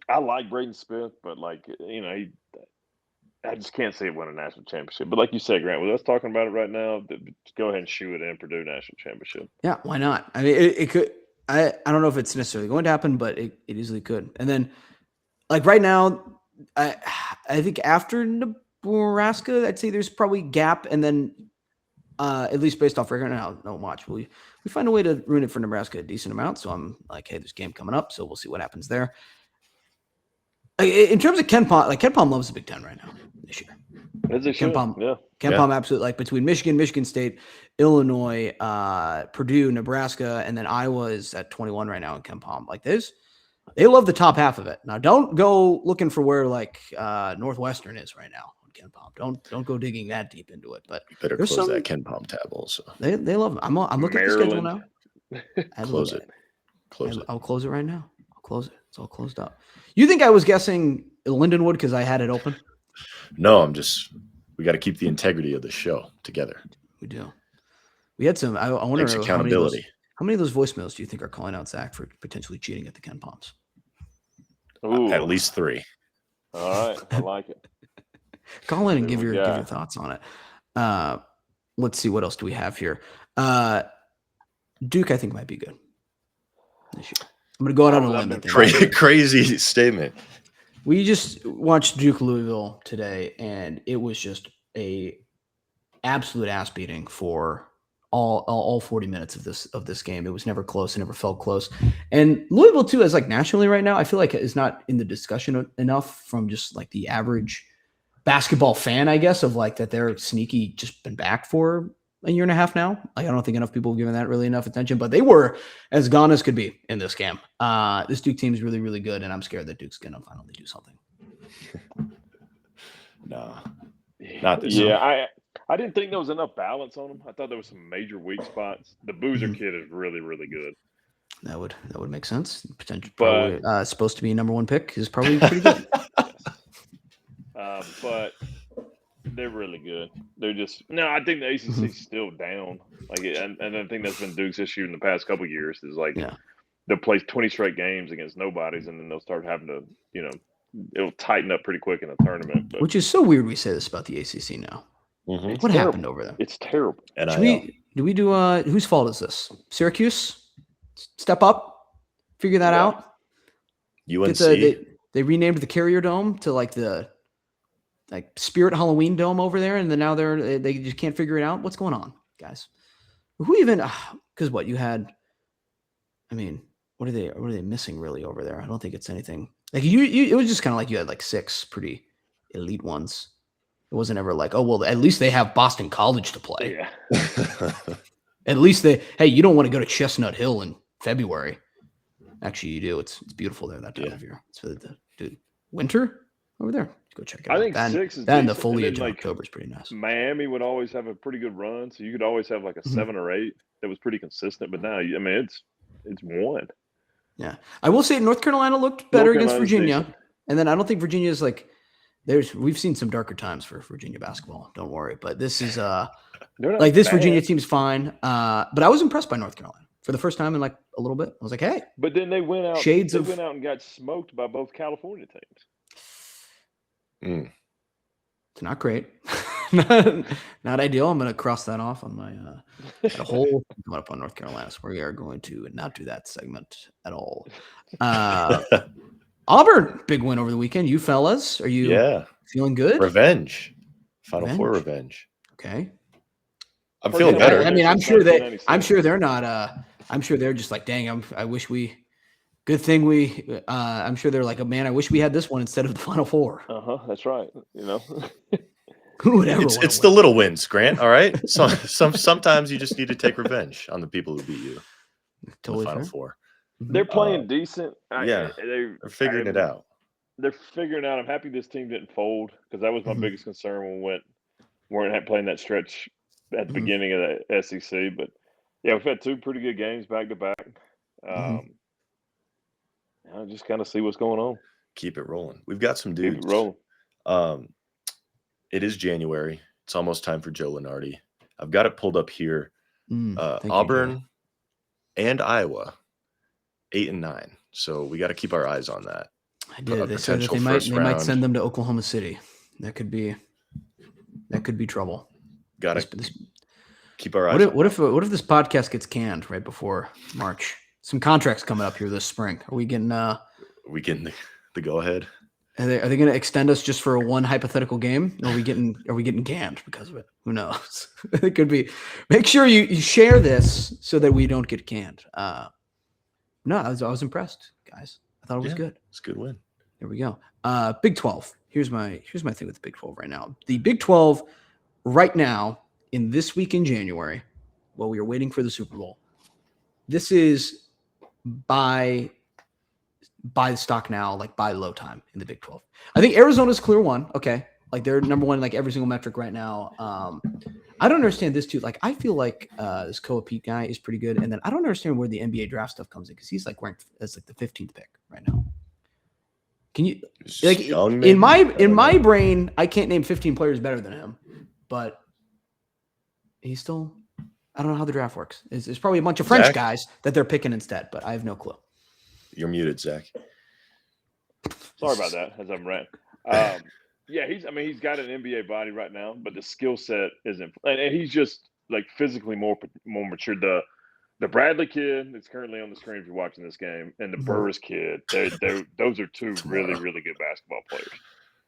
I like Braden Smith, but like I just can't see it win a national championship. But like you said, Grant, with us talking about it right now, go ahead and shoe it in Purdue national championship. Yeah, why not? I mean, it could. I don't know if it's necessarily going to happen, but it easily could. And then, like right now, I think after Nebraska, I'd say there's probably gap, and then at least based off record now, no watch. We find a way to ruin it for Nebraska a decent amount. So I'm like, hey, there's a game coming up, so we'll see what happens there. In terms of Ken Palm, like Ken Palm loves the Big Ten right now this year. Ken Palm, absolutely, like between Michigan, Michigan State, Illinois, Purdue, Nebraska, and then Iowa is at 21 right now in Ken Palm. Like this, they love the top half of it. Now, don't go looking for where like Northwestern is right now on Ken Palm. Don't go digging that deep into it. But you better close that Ken Palm tab also. They love them. I'm looking at the schedule now. Close it. I'll close it right now. I'll close it. It's all closed up. You think I was guessing Lindenwood because I had it open? No, we got to keep the integrity of the show together. We do. We had some. I wonder accountability. How many of those voicemails do you think are calling out Zach for potentially cheating at the Ken Palms? At least 3. All right, I like it. Call in and give your thoughts on it. Let's see, what else do we have here? Duke, I think, might be good this year. I'm going to go out on a limb. Crazy statement. We just watched Duke Louisville today, and it was just a absolute ass beating for all 40 minutes of this game. It was never close. It never felt close. And Louisville too, as like nationally right now, I feel like is not in the discussion enough from just like the average basketball fan, I guess, of like that they're sneaky, just been back for a year and a half now. Like I don't think enough people have given that really enough attention, but they were as gone as could be in this game. This Duke team is really, really good, and I'm scared that Duke's gonna finally do something. No, not this. Yeah, I didn't think there was enough balance on them. I thought there was some major weak spots. The Boozer kid is really, really good. That would make sense. Potential, probably supposed to be number 1 pick is probably pretty good. But they're really good. They're just I think the ACC is still down. Like, and I think that's been Duke's issue in the past couple of years. Is like they'll play 20 straight games against nobodies, and then they'll start having to, it'll tighten up pretty quick in the tournament. But, which is so weird. We say this about the ACC now. What happened over there? It's terrible. And do we do whose fault is this? Syracuse step up, figure that out. UNC. They renamed the Carrier Dome to like the Spirit Halloween Dome over there, and then now they just can't figure it out. What's going on, guys? Who even? Because what you had? I mean, what are they missing really over there? I don't think it's anything. Like you it was just kind of like you had like 6 pretty elite ones. It wasn't ever like, oh well, at least they have Boston College to play. Yeah. At least you don't want to go to Chestnut Hill in February. Actually, you do. It's beautiful there that time of year. It's really dude. Winter over there. Go check it out. I think 6 is then the foliage in October is pretty nice. Miami would always have a pretty good run, so you could always have like a 7 or 8 that was pretty consistent. But now, I mean, it's 1. Yeah, I will say North Carolina looked better against Virginia, and then I don't think Virginia is like. We've seen some darker times for Virginia basketball. Don't worry, but this is like this bad. Virginia team's fine. But I was impressed by North Carolina for the first time in like a little bit. I was like, hey. But then they went out. Went out and got smoked by both California teams. It's not great. not ideal. I'm going to cross that off on my whole coming up on North Carolina. So we are going to not do that segment at all. Auburn, big win over the weekend. You fellas, are you feeling good? Revenge. Final Four revenge. Okay. I'm feeling better. I mean, I'm sure they're not I'm sure they're just like, dang, I'm sure they're like, oh, man, I wish we had this one instead of the Final Four. That's right. Who would ever it's the little wins, Grant. All right. So sometimes you just need to take revenge on the people who beat you. Totally in the Final Four. They're playing decent. They're figuring it out. They're figuring out. I'm happy this team didn't fold because that was my biggest concern when we weren't playing that stretch at the beginning of the SEC. But yeah, we've had 2 pretty good games back to back. I just kind of see what's going on. Keep it rolling. We've got some dudes. Keep it rolling. It is January. It's almost time for Joe Lunardi. I've got it pulled up here. Auburn and Iowa, 8 and 9. So we got to keep our eyes on that. I did. They said that they might send them to Oklahoma City. That could be trouble. Got to keep our eyes on what if this podcast gets canned right before March? Some contracts coming up here this spring. Are we getting the go ahead? Are they going to extend us just for one hypothetical game? Or are we getting canned because of it? Who knows? It could be. Make sure you share this so that we don't get canned. No, I was impressed, guys. I thought it was good. It's a good win. There we go. Big 12. Here's my thing with the Big 12 right now. The Big 12 right now in this week in January, while we are waiting for the Super Bowl, this is buy the stock now, like buy low time in the Big 12. I think Arizona's clear one. Okay. Like they're number one, like every single metric right now. I don't understand this too. Like I feel like this Koa Pete guy is pretty good. And then I don't understand where the NBA draft stuff comes in because he's like ranked as like the 15th pick right now. Can you like in my brain, I can't name 15 players better than him, but he's still, I don't know how the draft works. It's probably a bunch of French guys that they're picking instead, but I have no clue. You're muted, Zach. Sorry about that. As I'm ranting. Yeah, he's got an NBA body right now, but the skill set isn't, and he's just like physically more mature. The Bradley kid that's currently on the screen if you're watching this game, and the Burris kid, those are two really, really good basketball players.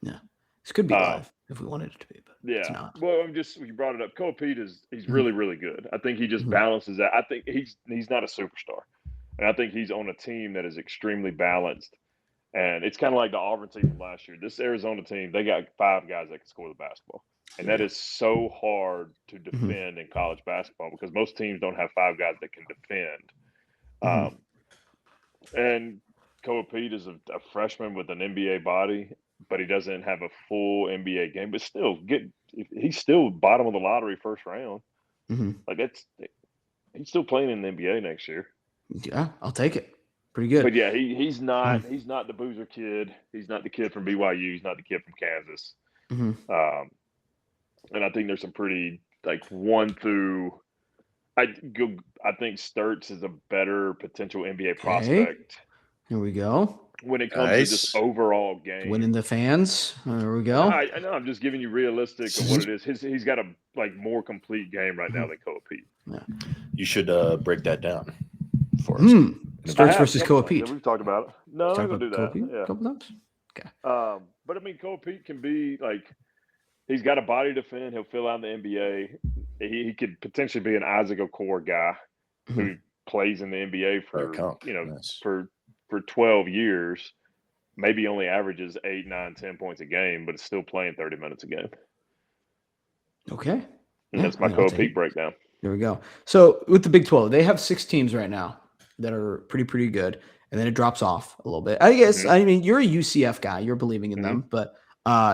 Yeah, this could be live if we wanted it to be, but it's not. Well, you brought it up. Koa Pete he's really, really good. I think he just balances that. I think he's not a superstar, and I think he's on a team that is extremely balanced. And it's kind of like the Auburn team from last year. This Arizona team, they got 5 guys that can score the basketball. And that is so hard to defend in college basketball because most teams don't have 5 guys that can defend. And Koa Pete is a freshman with an NBA body, but he doesn't have a full NBA game. But still, he's still bottom of the lottery first round. Like he's still playing in the NBA next year. Yeah, I'll take it. Pretty good. But yeah, he's not the Boozer kid. He's not the kid from BYU. He's not the kid from Kansas. And I think there's some pretty like 1 through. I think Sturts is a better potential NBA prospect. Here we go. When it comes to just overall game, winning the fans. There we go. I know. I'm just giving you realistic of what it is. He's got a more complete game right now than Koa Pete. Yeah. You should break that down for us. Sturts versus Koa Pete. We've talked about it. No, I'm going to do that. Yeah. A couple times. Okay. But I mean, Koa Pete can be like, he's got a body to defend. He'll fill out in the NBA. He could potentially be an Isaac Okoro guy who plays in the NBA for 12 years. Maybe only averages 8, 9, 10 points a game, but is still playing 30 minutes a game. Okay. And that's my Koa Pete breakdown. There we go. So with the Big 12, they have 6 teams right now that are pretty good, and then it drops off a little bit. I guess I mean you're a UCF guy, you're believing in them, but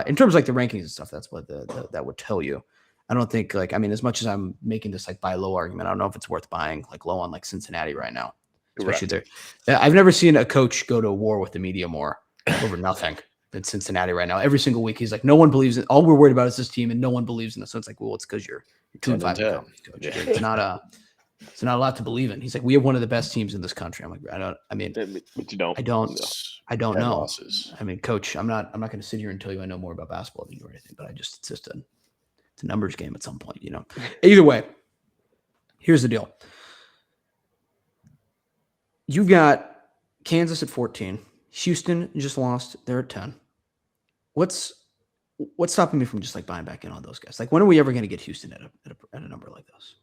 in terms of like the rankings and stuff, that's what that would tell you. I don't think as much as I'm making this like buy low argument, I don't know if it's worth buying like low on like Cincinnati right now, especially there. I've never seen a coach go to war with the media more over nothing than Cincinnati right now. Every single week he's like, no one believes in. All we're worried about is this team, and no one believes in us. So it's like, well, it's because you're 2-5 coach. It's not a lot to believe in. He's like, we have one of the best teams in this country. I'm like, but you don't. I don't know. Losses. I mean, coach, I'm not going to sit here and tell you I know more about basketball than you or anything, but it's just a numbers game at some point, Either way, here's the deal. You've got Kansas at 14. Houston just lost. They're at 10. What's stopping me from just like buying back in on those guys? Like, when are we ever going to get Houston at a number like this?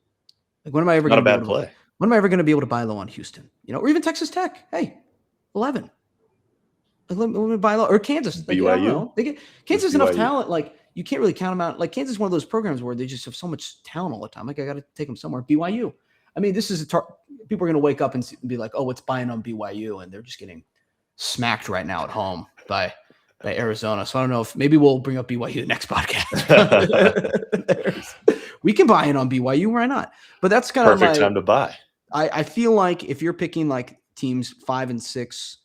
Like, when am I ever going to play? When am I ever going to be able to buy low on Houston? Or even Texas Tech? Hey, 11. Like, let me buy low, or Kansas. Like, BYU. Kansas has enough talent. Like, you can't really count them out. Like, Kansas is one of those programs where they just have so much talent all the time. Like, I got to take them somewhere. BYU. I mean, this is people are going to wake up and be like, oh, it's buying on BYU, and they're just getting smacked right now at home by Arizona. So I don't know if maybe we'll bring up BYU the next podcast. We can buy in on BYU. Why not? But that's kind of perfect time to buy. I feel like if you're picking like teams 5 and 6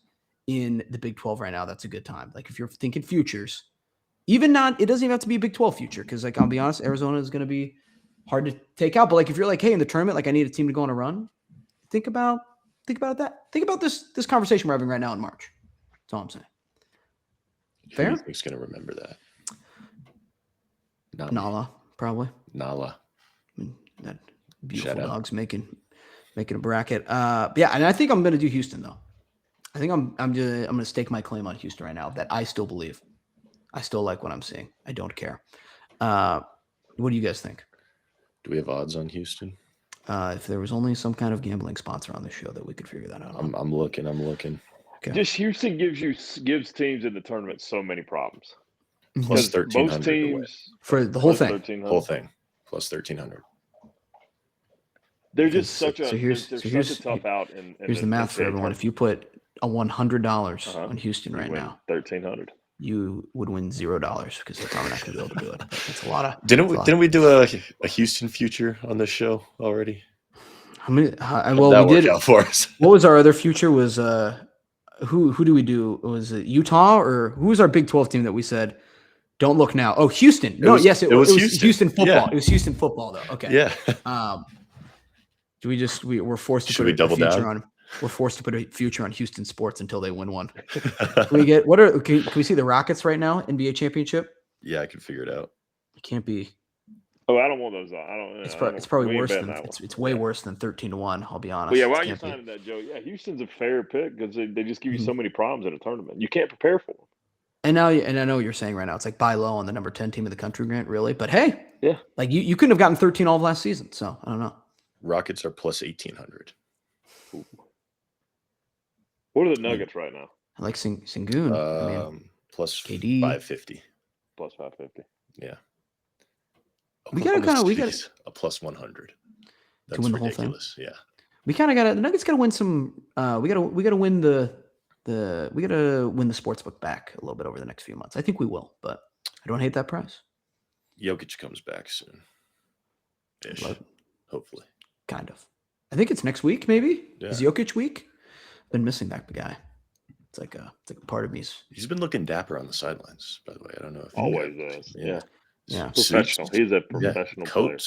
in the Big 12 right now, that's a good time. Like if you're thinking futures, it doesn't even have to be a Big 12 future. Cause like, I'll be honest, Arizona is going to be hard to take out. But like if you're like, hey, in the tournament, like I need a team to go on a run, think about that. Think about this conversation we're having right now in March. That's all I'm saying. Fair? Who do you think's going to remember that? Nala, probably. Nala. I mean, that beautiful dog's making a bracket. Yeah, and I think I'm going to do Houston though. I think I'm going to stake my claim on Houston right now that I still believe. I still like what I'm seeing. I don't care. What do you guys think? Do we have odds on Houston? If there was only some kind of gambling sponsor on the show that we could figure that out. I'm looking. Okay. Just Houston gives teams in the tournament so many problems. Plus 1,300 most teams for the whole thing. Plus 1,300. They're just such a tough out. Here's the math for everyone. If you put a $100 on Houston right now, 1,300. You would win $0 because they're probably not going to be able to do it. It's a lot of. Didn't we do a Houston future on this show already? We did. Out for us. What was our other future? Was who do we do? Was it Utah or who was our Big 12 team that we said don't look now? Oh, Houston. No, it was Houston football. Yeah. It was Houston football though. Okay. Yeah. Do we're forced to Should put we a double future down? on? We're forced to put a future on Houston sports until they win one. Can we see the Rockets right now? NBA championship? Yeah, I can figure it out. It can't be. Oh, I don't want those. It's probably worse than it's way worse than 13-1. I'll be honest. But yeah, why are you signing that, Joe? Yeah, Houston's a fair pick because they just give you so many problems in a tournament. You can't prepare for them. And I know what you're saying right now. It's like buy low on the number 10 team of the country, Grant. Really, but hey, yeah, like you couldn't have gotten 13 all of last season. So I don't know. Rockets are plus 1,800. What are the Nuggets right now? I like Sengun. Plus KD 550. Plus 550. Yeah. We got a plus 100. That's to win ridiculous. The whole thing. Yeah. We kind of got the Nuggets got to win some. We got to win the sports book back a little bit over the next few months. I think we will, but I don't hate that price. Jokic comes back soon. Ish. Hopefully. Kind of. I think it's next week. Maybe is Jokic week. Been missing that guy. It's like a part of me's. He's been looking dapper on the sidelines, by the way. I don't know if always is. Yeah. Professional. He's a professional player.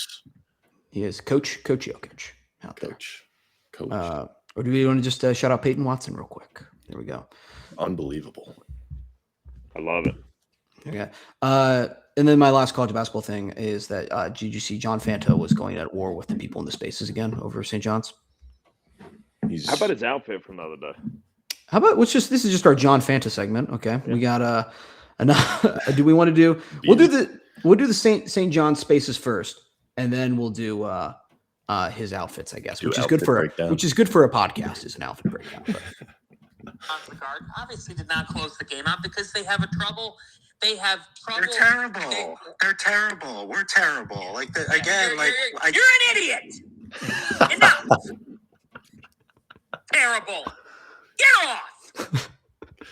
He is Coach Jokic out there. Coach. Or do we want to just shout out Peyton Watson real quick? There we go. Unbelievable. I love it. Okay. And then my last college basketball thing is that did you see John Fanta was going at war with the people in the spaces again over St. John's? How about his outfit from the other day? How about this is just our John Fanta segment. Okay. Yeah. We got do we want to do we'll do the St. John spaces first, and then we'll do his outfits, I guess, which is good for a podcast, is an outfit breakdown. Regard obviously did not close the game out because they have trouble. They're terrible. They're terrible. We're terrible. Like again, you're an idiot. Enough. Terrible. Get off.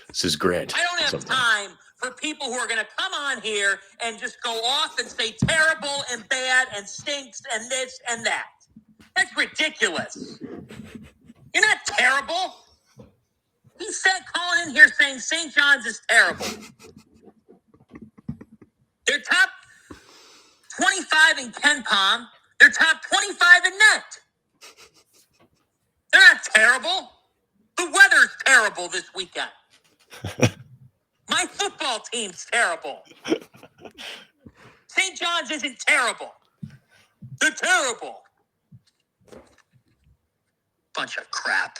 This is Grant. I don't have time for people who are going to come on here and just go off and say terrible and bad and stinks and this and that. That's ridiculous. You're not terrible. He said calling in here saying St. John's is terrible. They're top 25 in Ken Palm. They're top 25 in net. They're not terrible. The weather's terrible this weekend. My football team's terrible. St. John's isn't terrible. They're terrible. Bunch of crap.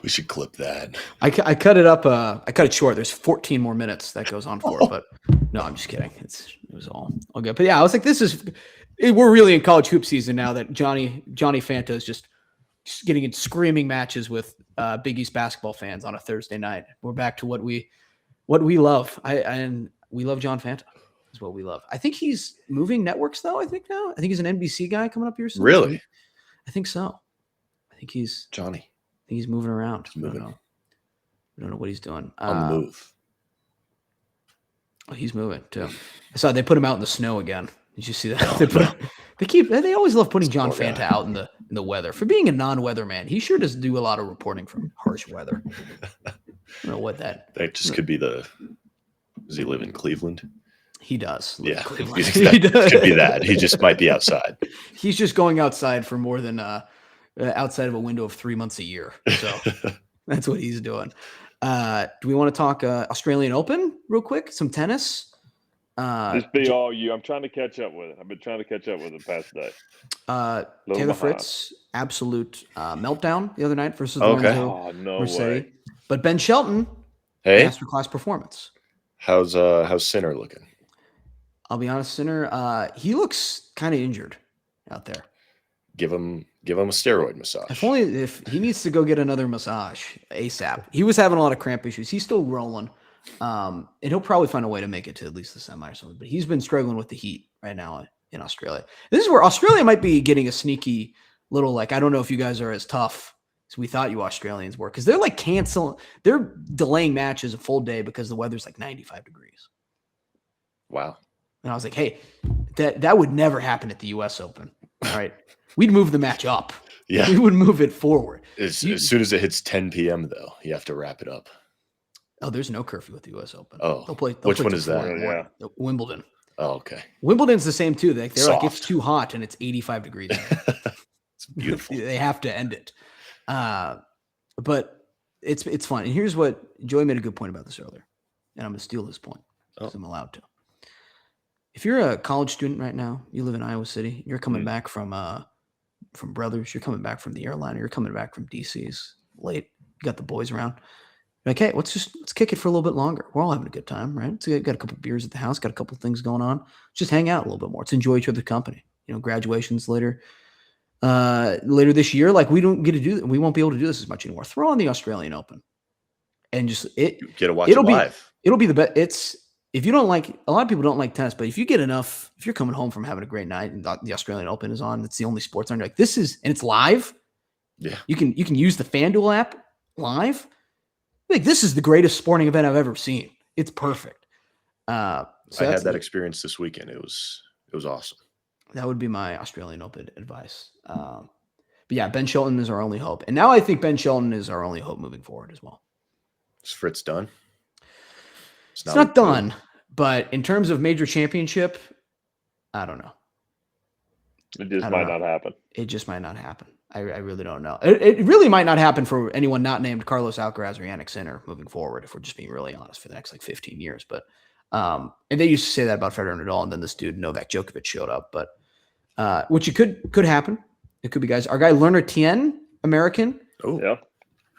We should clip that. I cut it up. I cut it short. There's 14 more minutes that goes on for, but no, I'm just kidding. It was all good. But yeah, I was like, we're really in college hoop season now that Johnny Fanta is just getting in screaming matches with Big East basketball fans on a Thursday night. We're back to what we love. And we love John Fanta. Is what we love. I think he's moving networks though. I think he's an NBC guy coming up here soon. Really? I think so. I think he's Johnny. I think he's moving around. He's moving. I don't know what he's doing. On the move. Oh, he's moving too. I saw they put him out in the snow again. Did you see that? They always love putting John Fanta out in the weather. For being a non-weather man, he sure does do a lot of reporting from harsh weather. I don't know what that just could be does he live in Cleveland? He does. Yeah, Cleveland. he does. Could be that. He just might be outside. He's just going outside for more than outside of a window of 3 months a year. So that's what he's doing. Do we want to talk Australian Open real quick? Some tennis? Just be all you. I'm trying to catch up with it. I've been trying to catch up with it the past day. Taylor Fritz, absolute meltdown the other night versus Lorenzo Mercedes. But Ben Shelton, masterclass performance. How's Sinner looking? I'll be honest, Sinner, he looks kind of injured out there. Give him a steroid massage. If he needs to go get another massage ASAP. He was having a lot of cramp issues. He's still rolling. And he'll probably find a way to make it to at least the semi or something. But he's been struggling with the heat right now in Australia. This is where Australia might be getting a sneaky little, like, I don't know if you guys are as tough as we thought you Australians were, because they're like they're delaying matches a full day because the weather's like 95 degrees. Wow. And I was like, hey, that would never happen at the US Open. All right. We'd move the match up. Yeah. We would move it forward. As soon as it hits 10 p.m., though, you have to wrap it up. Oh, there's no curfew at the U.S. Open. Oh, they'll which one is that? Yeah. Wimbledon. Oh, okay. Wimbledon's the same too. They're Soft. like, it's too hot and it's 85 degrees. It's beautiful. They have to end it. But it's fun. And here's what Joey made a good point about this earlier, and I'm going to steal this point because I'm allowed to. If you're a college student right now, you live in Iowa City, you're coming back from Brothers, you're coming back from the airline, you're coming back from DC's late. You got the boys around. Like, hey, let's kick it for a little bit longer. We're all having a good time, right? So got a couple beers at the house, got a couple things going on. Just hang out a little bit more. Let's enjoy each other's company. Graduations later this year. Like, we don't get to do. We won't be able to do this as much anymore. Throw on the Australian Open, and just get to watch it live. It'll be the best. If you don't like, a lot of people don't like tennis, but if you get enough, if you're coming home from having a great night and the Australian Open is on, it's the only sports on. You're like, this is, and it's live. Yeah, you can use the FanDuel app live. Like, this is the greatest sporting event I've ever seen. It's perfect. So I had that experience this weekend. It was awesome. That would be my Australian Open advice. But yeah, Ben Shelton is our only hope. And now I think Ben Shelton is our only hope moving forward as well. Is Fritz done? It's not done, but in terms of major championship, I don't know. It just might not happen. It just might not happen. I really don't know. It really might not happen for anyone not named Carlos Alcaraz or Yannick Sinner moving forward, if we're just being really honest, for the next 15 years. But and they used to say that about Federer and Nadal, and then this dude Novak Djokovic showed up. But which it could happen. It could be guys. Our guy Lerner Tien, American. Oh yeah,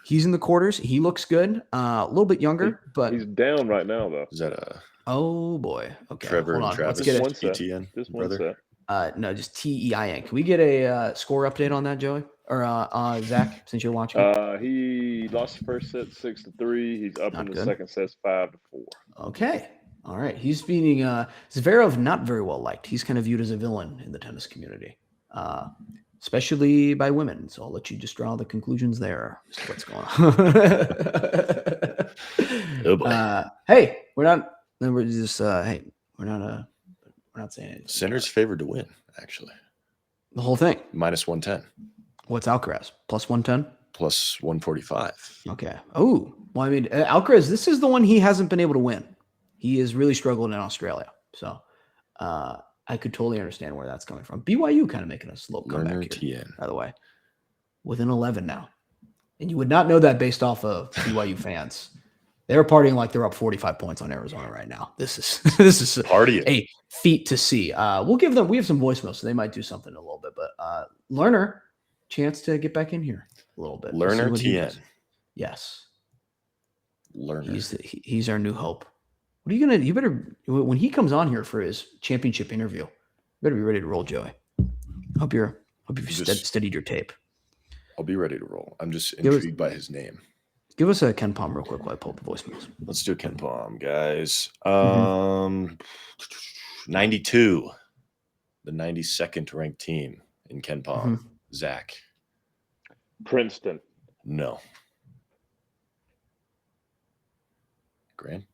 he's in the quarters. He looks good. A little bit younger, but he's down right now though. Is that a? Oh boy. Okay. Trevor and Travis. Let's get it. ETN, just one set. No, just TEIN. Can we get a score update on that, Joey? Or Zach, since you're watching? He lost the first set 6-3. He's up in the second set 5-4. Okay. All right. He's being Zverev not very well liked. He's kind of viewed as a villain in the tennis community, especially by women. So I'll let you just draw the conclusions there. Just what's going on. Oh boy. Hey, we're not. We're just. Hey, we're not saying it. Sinner's favored to win, actually. The whole thing. -110. What's Alcaraz? +110? +145. Okay. Oh, well, I mean, Alcaraz, this is the one he hasn't been able to win. He has really struggled in Australia. So I could totally understand where that's coming from. BYU kind of making a slow comeback here, by the way. Within 11 now. And you would not know that based off of BYU fans. They're partying like they're up 45 points on Arizona right now. This is a feat to see. We have some voicemails, so they might do something in a little bit. But Lerner, chance to get back in here a little bit. Lerner TN. Yes. Lerner. He's our new hope. What are you gonna? You better, when he comes on here for his championship interview, you better be ready to roll, Joey. Hope you've studied your tape. I'll be ready to roll. I'm just intrigued by his name. Give us a Ken Palm real quick while I pull up the voicemails. Let's do Ken Palm, guys. 92, the 92nd ranked team in Ken Palm. Zach. Princeton. No. Grant.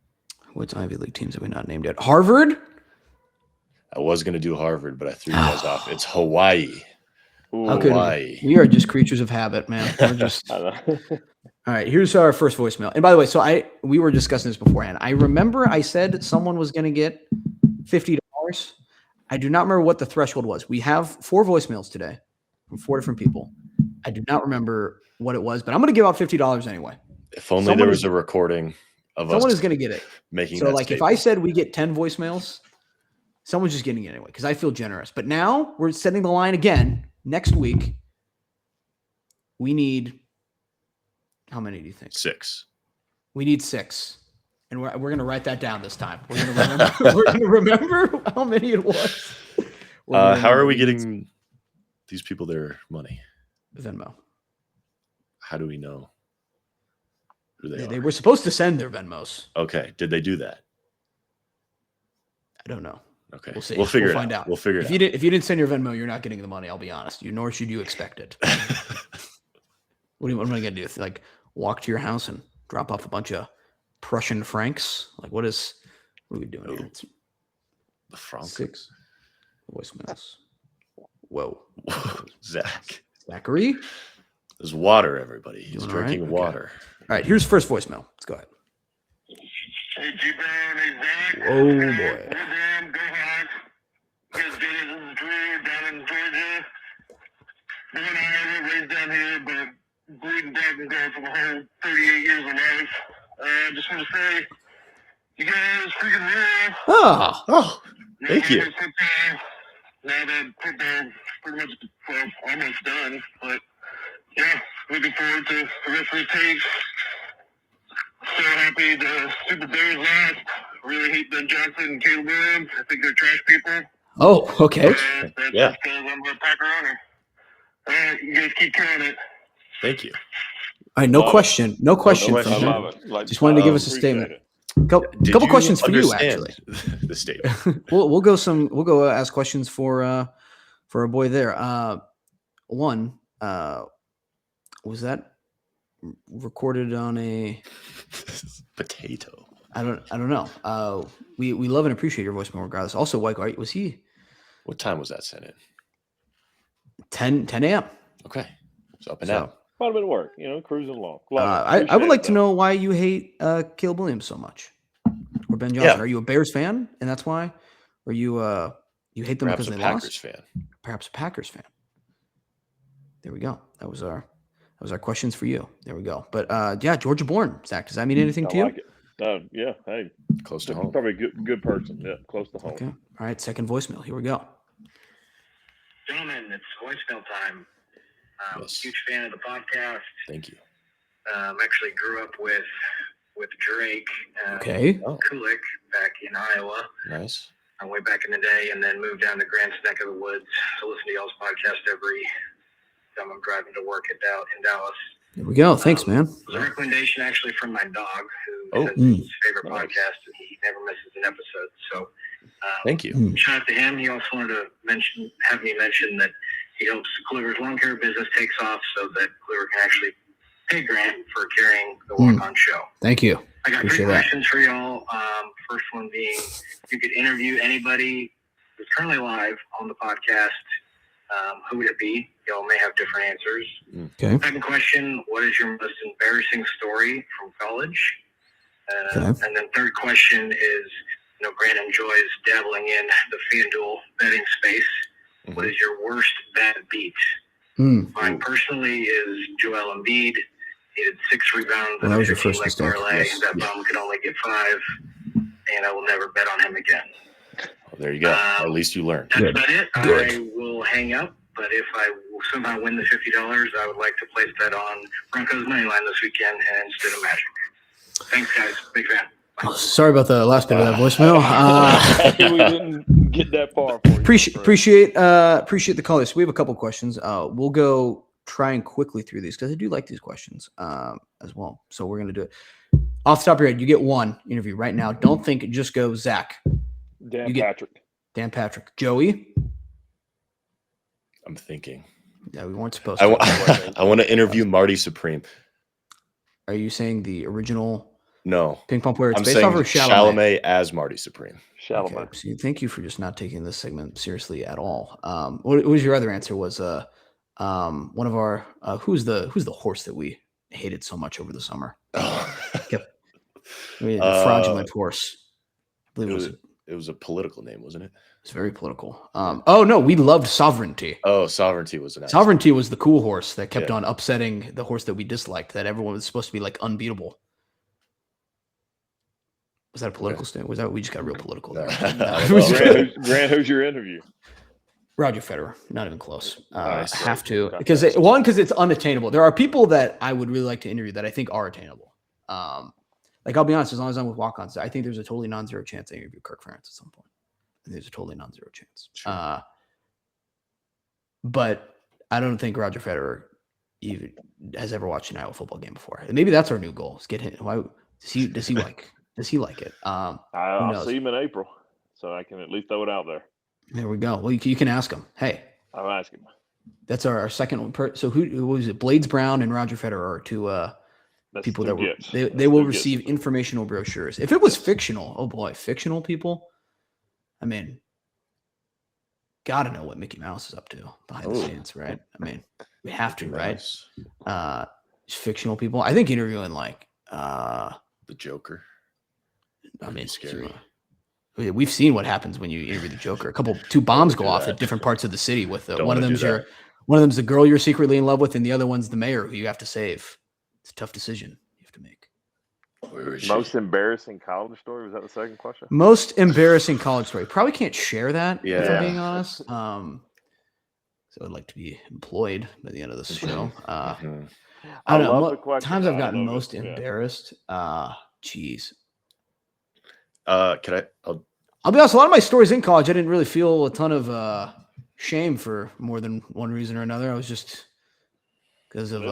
What Ivy League teams have we not named yet? Harvard? I was going to do Harvard, but I threw you guys off. It's Hawaii. Hawaii. We are just creatures of habit, man. We're just all right. Here's our first voicemail. And by the way, we were discussing this beforehand. I remember I said someone was going to get $50. I do not remember what the threshold was. We have 4 voicemails today from 4 different people. I do not remember what it was, but I'm going to give out $50 anyway. If only there was a recording of someone us is going to get it. Making so that like statement. if I said we get 10 voicemails, someone's just getting it anyway because I feel generous. But now we're setting the line again. Next week, we need how many do you think? 6. We need 6. And we're going to write that down this time. We're going to remember. We're going to remember how many it was. How are we getting these people their money? Venmo. How do we know who they are? They were supposed to send their Venmos. Okay. Did they do that? I don't know. Okay. We'll see. We'll figure it find out. out. We'll figure it out. If you didn't send your Venmo, you're not getting the money. I'll be honest. Nor should you expect it. What am I going to do? Like walk to your house and drop off a bunch of Prussian francs? Like what are we doing here? It's the franc. 6 voicemails. Whoa. Zachary? There's water, everybody. He's drinking water. All right, here's first voicemail. Let's go ahead. Hey, G-Bone, hey, Zach. Oh, boy. Well done, go Hawks. This is Drew down in Georgia. Born and raised down here, but bleeding back and going for the whole 38 years of life. Just want to say, you guys freaking rule. Oh, thank you. Now that football's pretty much almost done, but yeah, looking forward to the rest of the takes. So happy the Super Bears lost. Really hate Ben Johnson and Caleb Williams. I think they're trash people. Oh, okay. That's yeah. just because I'm a Packer owner. All right, you guys keep killing it. Thank you. All right, no question. No question. I From love it. Like, just wanted to give us a statement. Couple questions for you, actually. The statement. We'll go ask questions for our boy there. One, was that recorded on a potato? I don't know. We love and appreciate your voicemail regardless. Also, White, was he? What time was that sent in? 10 a.m. Okay, it's up and down. Quite a bit of work, cruising along. I would like to know why you hate Caleb Williams so much, or Ben Johnson. Yeah. Are you a Bears fan, and that's why? Or you hate them because they lost? Perhaps a Packers fan. There we go. That was our questions for you. There we go. But yeah, Georgia born, Zach. Does that mean anything to you? Like it. Yeah. Hey, close to home. Probably a good person. Yeah, close to home. Okay. All right. Second voicemail. Here we go. Gentlemen, it's voicemail time. Yes. Huge fan of the podcast. Thank you. Actually grew up with Drake. Kulik back in Iowa. Nice. Way back in the day, and then moved down to Grant's neck of the woods to listen to y'all's podcast every time I'm driving to work in Dallas. There we go. Thanks, man. It was a recommendation actually from my dog, who says it's his favorite podcast, and he never misses an episode. So, thank you. Shout out to him. He also wanted to have me mention that he hopes Cleaver's lawn care business takes off, so that Cleaver can actually pay Grant for carrying the walk-on show. Thank you. I got 3 questions for y'all. First one being, if you could interview anybody who's currently live on the podcast, who would it be? Y'all may have different answers. Okay. Second question, what is your most embarrassing story from college? And then third question is, Grant enjoys dabbling in the FanDuel betting space. Mm-hmm. What is your worst bad beat? Mine personally is Joel Embiid. He had 6 rebounds and that was your first mistake. Parlay. Yes. That bum could only get 5, and I will never bet on him again. Well, there you go. At least you learned. That's about it. I will hang up, but if I somehow win the $50, I would like to place that on Broncos money line this weekend instead of Magic. Thanks, guys. Big fan. Oh, sorry about the last bit of that voicemail. We didn't get that far. For you. Appreciate the callers. We have a couple questions. We'll go try and quickly through these because I do like these questions as well. So we're gonna do it off the top of your head. You get one interview right now. Don't think. Just go Zach. Dan Patrick. Joey. I'm thinking. Yeah, we weren't supposed to. I want to interview Marty Supreme. Are you saying the original? No. Ping pong player. It's I'm based saying off of Chalamet as Marty Supreme. Chalamet. Okay, so thank you for just not taking this segment seriously at all. What was your other answer? Was one of our who's the horse that we hated so much over the summer? The fraudulent horse. I believe it was It was a political name, wasn't it? It's very political. Oh no, we loved Sovereignty. Oh, Sovereignty was an Sovereignty was the cool horse that kept on upsetting the horse that we disliked. That everyone was supposed to be like unbeatable. Was that a political statement? Was that we just got real political? No. Grant, who's your interview? Roger Federer, not even close. Nice. Have to because it's unattainable. There are people that I would really like to interview that I think are attainable. Like I'll be honest, as long as I'm with walk-ons, I think there's a totally non-zero chance I interview Kirk Ferentz at some point. There's a totally non-zero chance. Sure. But I don't think Roger Federer even has ever watched an Iowa football game before. And maybe that's our new goal: is get him. Why does he like? Does he like it? I'll see him in April, so I can at least throw it out there. There we go. Well, you can ask him. Hey, I'll ask him. That's our second one. So who was it? Blades Brown and Roger Federer are two people that were they will receive informational brochures. If it was fictional, oh boy, fictional people. I mean, gotta know what Mickey Mouse is up to behind the scenes, right? I mean, we have to, right? Fictional people. I think interviewing like the Joker. I mean, scary. We've seen what happens when you interview the Joker. Two bombs go off at different parts of the city with one of them's the girl you're secretly in love with, and the other one's the mayor who you have to save. It's a tough decision you have to make. Most embarrassing college story? Was that the second question? Most embarrassing college story. Probably can't share that if I'm being honest. So I'd like to be employed by the end of this show. I don't know. Times I've gotten most embarrassed. Geez. I'll be honest, a lot of my stories in college, I didn't really feel a ton of shame for more than one reason or another. I was just because of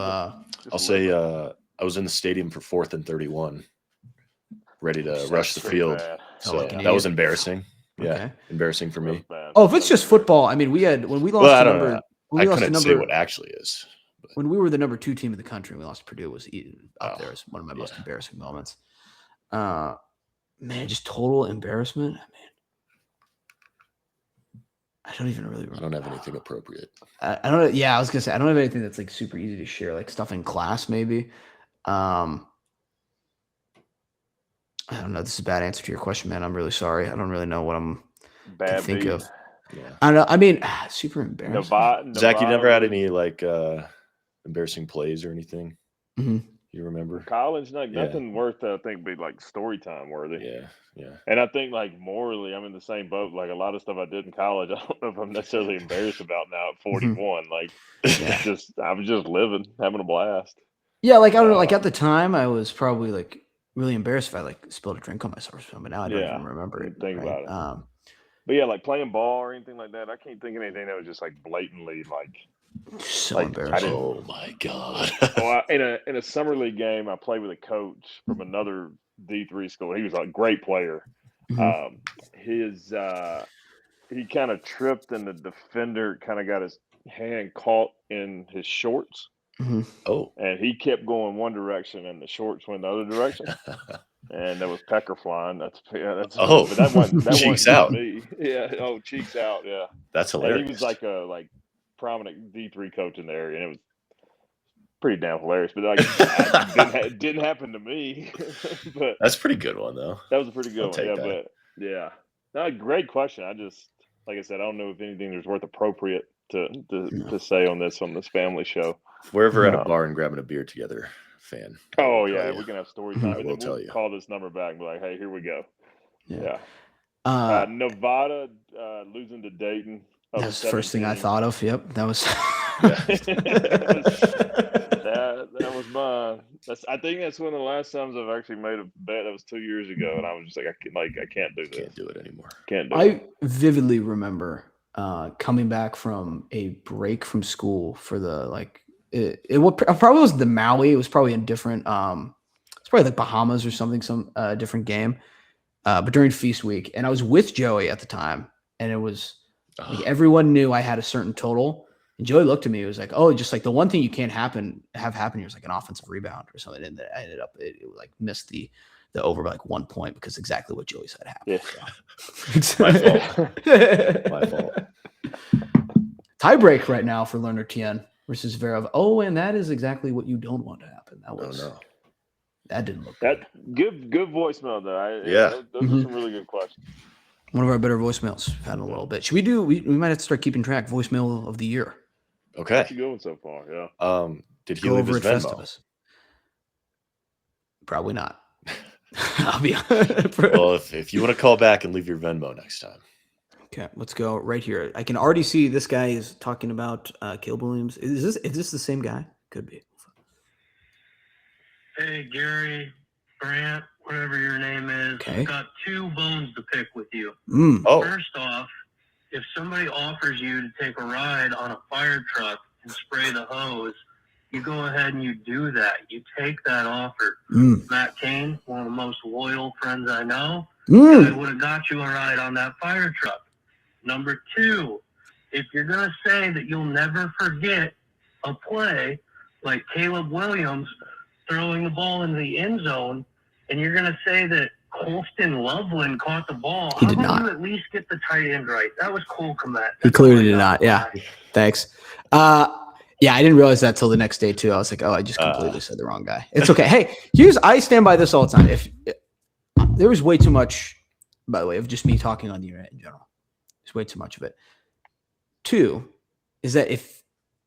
I'll say I was in the stadium for 4th and 31, ready to rush the field. So that was embarrassing. Yeah, embarrassing for me. Oh, if it's just football, I mean, when we lost the number, I couldn't say what actually is. But. When we were the number 2 team in the country, and we lost to Purdue, was up there as one of my most embarrassing moments. Man, just total embarrassment. Man, I don't even really remember. I don't have anything appropriate. I don't know. Yeah, I was gonna say I don't have anything that's like super easy to share, like stuff in class, maybe. I don't know. This is a bad answer to your question, man. I'm really sorry. I don't really know what I'm to think of. Yeah. I don't know. I mean, super embarrassing. Zach, you never had any like embarrassing plays or anything? Mm-hmm. You remember college? Nothing worth I think be like story time worthy. Yeah. And I think like morally, I'm in the same boat. Like a lot of stuff I did in college, I don't know if I'm necessarily embarrassed about now at 41. Like, I was just living, having a blast. Yeah, like I don't know. Like at the time, I was probably like really embarrassed if I like spilled a drink on myself or something. But now I don't even remember it. Think about it. But yeah, like playing ball or anything like that, I can't think of anything that was just like blatantly like. So embarrassing. Oh my god! In a summer league game, I played with a coach from another D3 school. He was a great player. Mm-hmm. He kind of tripped, and the defender kind of got his hand caught in his shorts. Mm-hmm. Oh, and he kept going one direction, and the shorts went the other direction. And there was pecker flying. But that wasn't cheeks out. Me. Yeah. Oh, cheeks out. Yeah. That's hilarious. And he was like a prominent D3 coach in the area, and it was pretty damn hilarious. But like, it didn't happen to me. But that's a pretty good one, though. That was a pretty good one. Yeah, but great question. I just, like I said, I don't know if anything there's worth appropriate to say on this family show. We're ever at a bar and grabbing a beer together, fan. Oh yeah, we can have story time. We'll tell you. Call this number back and be like, hey, here we go. Yeah. Nevada losing to Dayton. That was the first thing I thought of. Yep, that was. that was mine. I think that's one of the last times I've actually made a bet. That was 2 years ago, and I was just like, I can't do this. Can't do it anymore. I vividly remember coming back from a break from school for the it probably was the Maui. It was probably a different. It's probably like Bahamas or something, some different game. But during feast week, and I was with Joey at the time, and it was. Like everyone knew I had a certain total, and Joey looked at me. It was like, "Oh, just like the one thing you can't have happen here is like an offensive rebound or something." And I ended up it like missed the over by like 1 point because exactly what Joey said happened. Yeah, so. My fault. Tie break right now for Lerner Tien versus Zverev. Oh, and that is exactly what you don't want to happen. That was that didn't look good voicemail though. Yeah, those are some really good questions. One of our better voicemails we've had in a little bit. Should we do? We might have to start keeping track. Voicemail of the year. Okay. That's a good one so far. Yeah. Did he Go leave over his at Venmo? Festivus. Probably not. I'll be Well, if you want to call back and leave your Venmo next time. Okay, let's go right here. I can already see this guy is talking about Caleb Williams. Is this the same guy? Could be. Hey, Gary, Grant, whatever your name is, Okay. I've got 2 bones to pick with you. Oh, First off, if somebody offers you to take a ride on a fire truck and spray the hose, you go ahead and you do that. You take that offer. Matt Kane, one of the most loyal friends I know, I would have got you a ride on that fire truck. Number 2, if you're going to say that you'll never forget a play like Caleb Williams throwing the ball in the end zone, and you're going to say that Colston Loveland caught the ball, He did how about not. you at least get the tight end right? That was Cole Kmet. He clearly did not. Yeah. Thanks. Yeah, I didn't realize that till the next day too. I was like, oh, I just completely said the wrong guy. It's okay. Hey, I stand by this all the time. If there was way too much, by the way, of just me talking on the internet in general. There's way too much of it. 2 is that if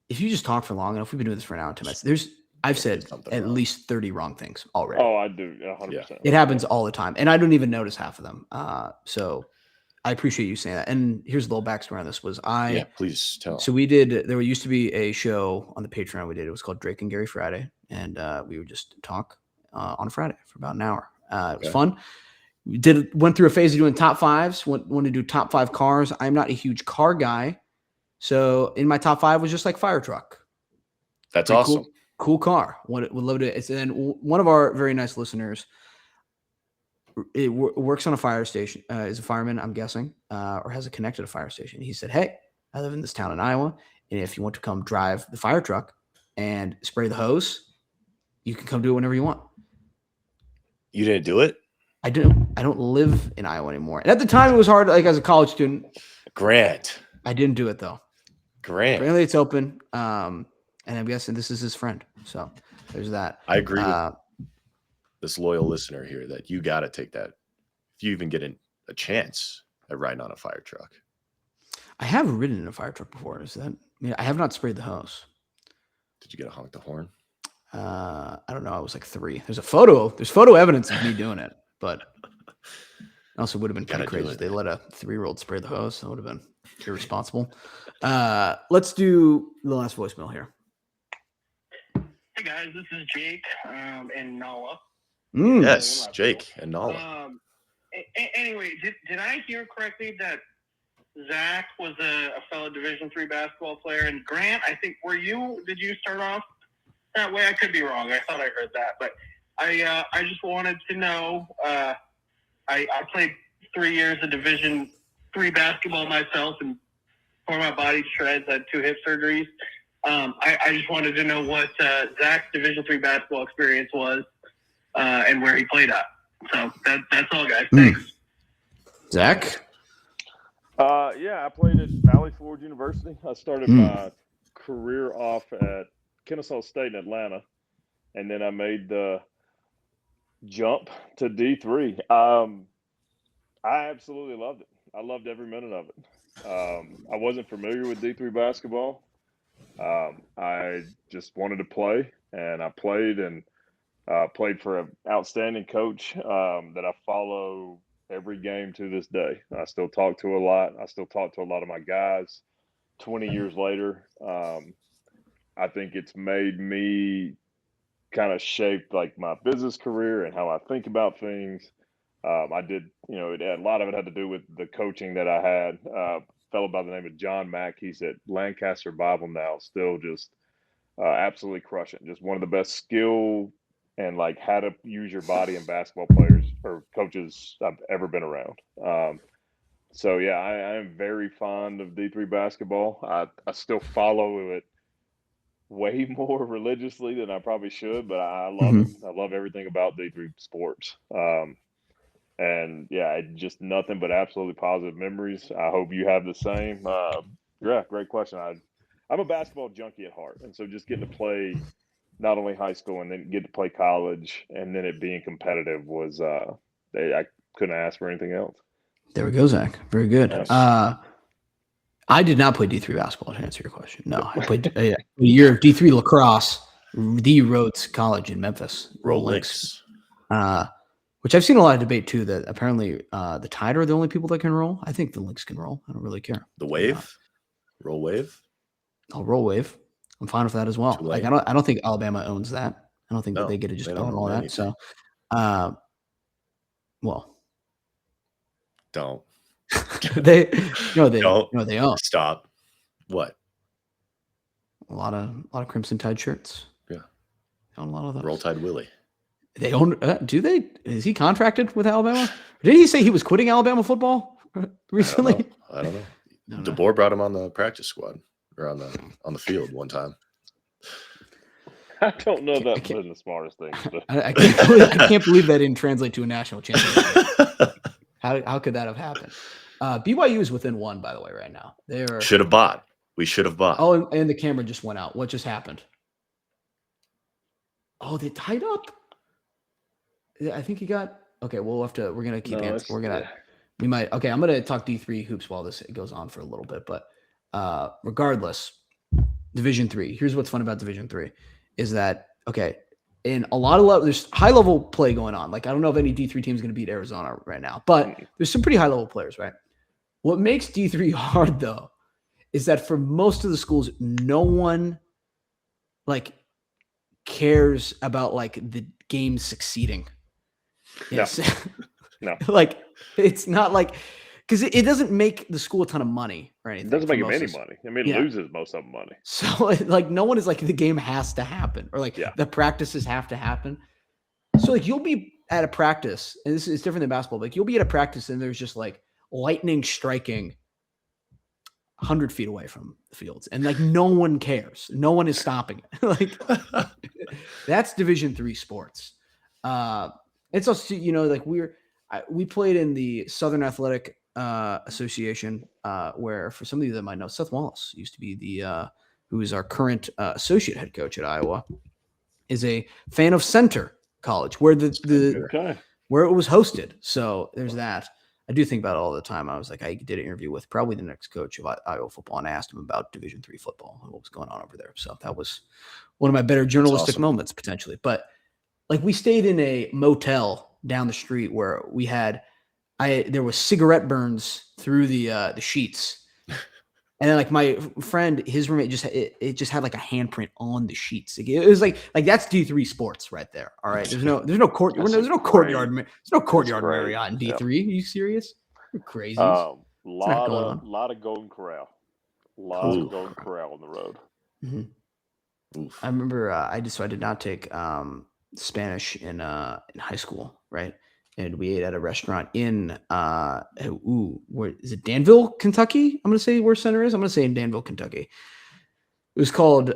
you just talk for long enough, we've been doing this for an hour and 10 minutes. I've said at least 30 wrong things already. Oh, I do. 100%. It happens all the time, and I don't even notice half of them. So I appreciate you saying that. And here's a little backstory on this. Please tell. So there used to be a show on the Patreon we did. It was called Drake and Gary Friday, and we would just talk on a Friday for about an hour. It was fun. We went through a phase of doing top 5s. Wanted to do top 5 cars. I'm not a huge car guy, so in my top 5 was just like fire truck. That's Pretty awesome. Cool car. Would love to. And one of our very nice listeners works on a fire station, is a fireman, I'm guessing, or has a connected to a fire station. He said, hey, I live in this town in Iowa, and if you want to come drive the fire truck and spray the hose, you can come do it whenever you want. You didn't do it? I don't live in Iowa anymore. And at the time, it was hard, like as a college student. Grant. I didn't do it, though. Grant. Apparently, it's open, and I'm guessing this is his friend. So there's that. I agree with this loyal listener here that you got to take that. If you even get a chance at riding on a fire truck. I have ridden in a fire truck before. I have not sprayed the hose. Did you get a honk the horn? I don't know. I was like 3. There's photo evidence of me doing it, but also would have been kind of crazy if they let a 3-year-old spray the hose. That would have been irresponsible. Let's do the last voicemail here. Hey guys, this is Jake in Nala. Yes, Jake and Nala. Anyway, did I hear correctly that Zach was a fellow Division III basketball player? And Grant, I think, did you start off that way? I could be wrong. I thought I heard that. But I just wanted to know, I played 3 years of Division III basketball myself and tore my body to shreds. I had 2 hip surgeries. I just wanted to know what Zach's Division III basketball experience was and where he played at. So that's all, guys. Thanks. Zach? I played at Valley Forge University. I started my career off at Kennesaw State in Atlanta, and then I made the jump to D3. I absolutely loved it. I loved every minute of it. I wasn't familiar with D3 basketball. I just wanted to play, and I played and played for an outstanding coach that I follow every game to this day. I still talk to a lot. I still talk to a lot of my guys 20 years later. I think it's made me kind of shape like my business career and how I think about things. I did, a lot of it had to do with the coaching that I had. A fellow by the name of John Mack, he's at Lancaster Bible now, still just absolutely crushing. Just one of the best skill and like how to use your body and basketball players or coaches I've ever been around. So yeah, I am very fond of D3 basketball. I still follow it way more religiously than I probably should, but I love it. I love everything about D3 sports. And yeah, just nothing but absolutely positive memories. I hope you have the same. Yeah, great question. I'm a basketball junkie at heart. And so just getting to play not only high school and then get to play college and then it being competitive was I couldn't ask for anything else. There we go, Zach. Very good. Yes. I did not play D3 basketball to answer your question. No, I played a year of D3 lacrosse, the Rhodes College in Memphis. Roll Links. Which I've seen a lot of debate too, that apparently the Tide are the only people that can roll. I think the Lynx can roll. I don't really care. The Wave? Roll Wave? I'll roll Wave. I'm fine with that as well. Like I don't think Alabama owns that. I don't think that they get to just own all that. So well. Don't. they don't. No, they own. Stop. What? A lot of Crimson Tide shirts. Yeah. They own a lot of those. Roll Tide Willie. They own do they? Is he contracted with Alabama? Did he say he was quitting Alabama football recently? I don't know. DeBoer brought him on the practice squad or on the field one time. I don't know that was the smartest thing. But. I can't believe that didn't translate to a national championship. How could that have happened? BYU is within one, by the way, right now. Should have bought. We should have bought. Oh, and the camera just went out. What just happened? Oh, they tied up. I think he got okay. We're gonna keep answering. We might. Okay, I'm gonna talk D3 hoops while this goes on for a little bit. But regardless, Division 3. Here's what's fun about Division 3 is that in a lot of there's high level play going on. Like I don't know if any D3 team is going to beat Arizona right now, but there's some pretty high level players, right? What makes D3 hard though is that for most of the schools, no one cares about the game succeeding. Yes. No. It's not because it doesn't make the school a ton of money or anything. It doesn't make them any money. I mean, it loses most of them money. So no one is the game has to happen or the practices have to happen. So you'll be at a practice, and this is different than basketball. You'll be at a practice and there's just lightning striking 100 feet away from the fields, and no one cares. No one is stopping it. That's Division 3 sports. It's also we played in the Southern Athletic Association, where for some of you that might know, Seth Wallace used to be who is our current associate head coach at Iowa, is a fan of Center College, where where it was hosted. So there's that. I do think about it all the time. I was I did an interview with probably the next coach of Iowa football and asked him about Division 3 football and what was going on over there. So that was one of my better journalistic moments potentially. But we stayed in a motel down the street where we had there was cigarette burns through the sheets. And then my friend, his roommate just had a handprint on the sheets. It was that's D3 sports right there. All right. There's no courtyard. There's no courtyard Marriott in D3. Yep. Are you serious? You're crazy. Lot of Golden Corral. Of Golden Corral on the road. Mm-hmm. I remember I did not take Spanish in high school, right? And we ate at a restaurant in where is it? Danville, Kentucky. I'm gonna say where Center is. I'm gonna say in Danville, Kentucky. It was called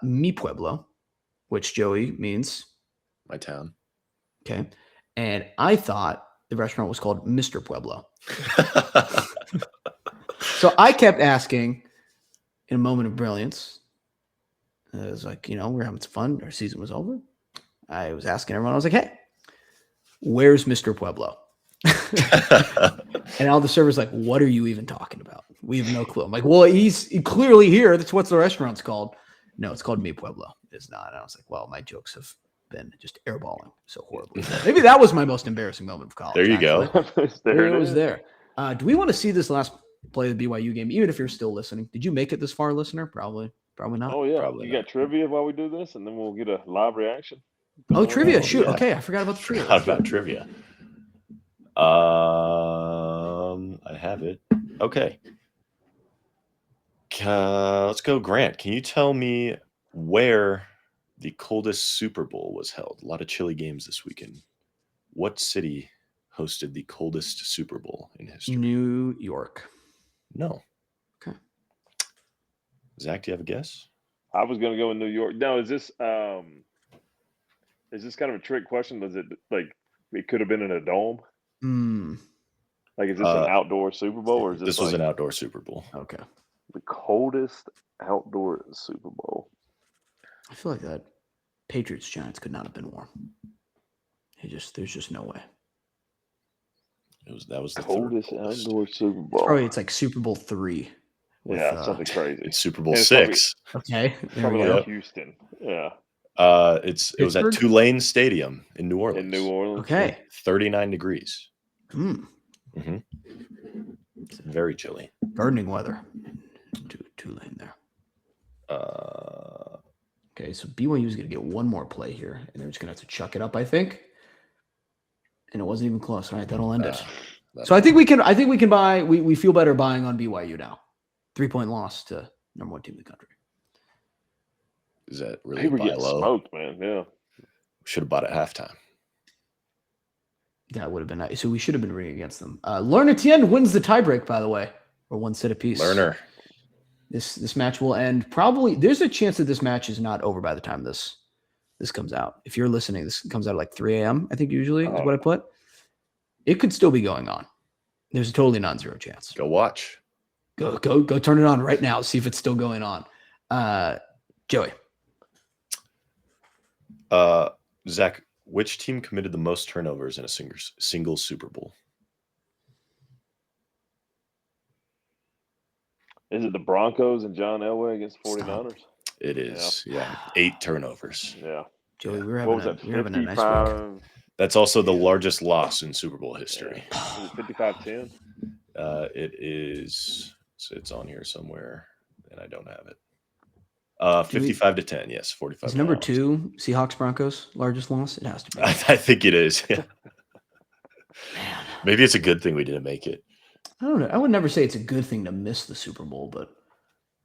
Mi Pueblo, which Joey means my town. Okay, and I thought the restaurant was called Mr. Pueblo. So I kept asking, in a moment of brilliance. It was we're having some fun. Our season was over. I was asking everyone, I was hey, where's Mr. Pueblo? And all the servers what are you even talking about? We have no clue. I'm well, he's clearly here. That's what the restaurant's called. No, it's called Mi Pueblo. It's not. And I was well, my jokes have been just airballing so horribly. Maybe that was my most embarrassing moment of college. There you go. It was there. Do we want to see this last play of the BYU game, even if you're still listening? Did you make it this far, listener? Probably not. Oh, yeah. Probably you got trivia while we do this, and then we'll get a live reaction. Oh, trivia. Shoot. Yeah. Okay. I forgot about the trivia. Trivia. I have it. Okay. Let's go, Grant. Can you tell me where the coldest Super Bowl was held? A lot of chilly games this weekend. What city hosted the coldest Super Bowl in history? New York. No. Okay. Zach, do you have a guess? I was going to go in New York. Now, is this kind of a trick question? Does it it could have been in a dome? Is this an outdoor Super Bowl, or is this was an outdoor Super Bowl? Okay. The coldest outdoor Super Bowl. I feel that Patriots Giants could not have been warm. There's just no way. That was the coldest outdoor Super Bowl. Probably it's like Super Bowl 3. Yeah, something crazy. It's Super Bowl And it's 6. Okay, there we Probably go. like Houston. Yeah. It was at Pittsburgh? Tulane Stadium in New Orleans. In New Orleans. Okay. 39 degrees. Mm. It's very chilly. Gardening weather. Tulane there. Uh, Okay, so BYU is going to get one more play here, and they're just going to have to chuck it up, I think. And it wasn't even close. All right, that'll end it. So I think we can buy. We feel better buying on BYU now. 3-point loss to number 1 team in the country. Is that really People buy getting low? smoked, man. Yeah. Should have bought at halftime. That would have been nice. So we should have been rooting against them. Learn Etienne wins the tiebreak, by the way, or one set apiece. Learner. This match will end probably. There's a chance that this match is not over by the time this comes out. If you're listening, this comes out at like 3 a.m. I think usually is what I put. It could still be going on. There's a totally non-zero chance. Go watch. Go turn it on right now. See if it's still going on. Joey. Zach, which team committed the most turnovers in a single Super Bowl? Is it the Broncos and John Elway against the 49ers? It is. Yeah. 8 turnovers. Yeah. Joey, we're What having, was that? a nice week. 55. That's also the largest loss in Super Bowl history. Is it 55-10? It is. So it's on here somewhere, and I don't have it. 55-10. Yes, 45. Is number 2 Seahawks Broncos largest loss? It has to be. I think it is. Yeah. Man. Maybe it's a good thing we didn't make it. I don't know. I would never say it's a good thing to miss the Super Bowl, but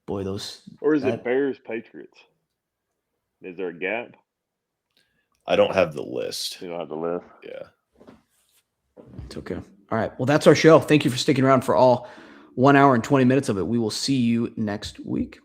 boy, those. Or is it Bears Patriots? Is there a gap? I don't have the list. You don't have the list. Yeah. It's okay. All right. Well, that's our show. Thank you for sticking around for all 1 hour and 20 minutes of it. We will see you next week.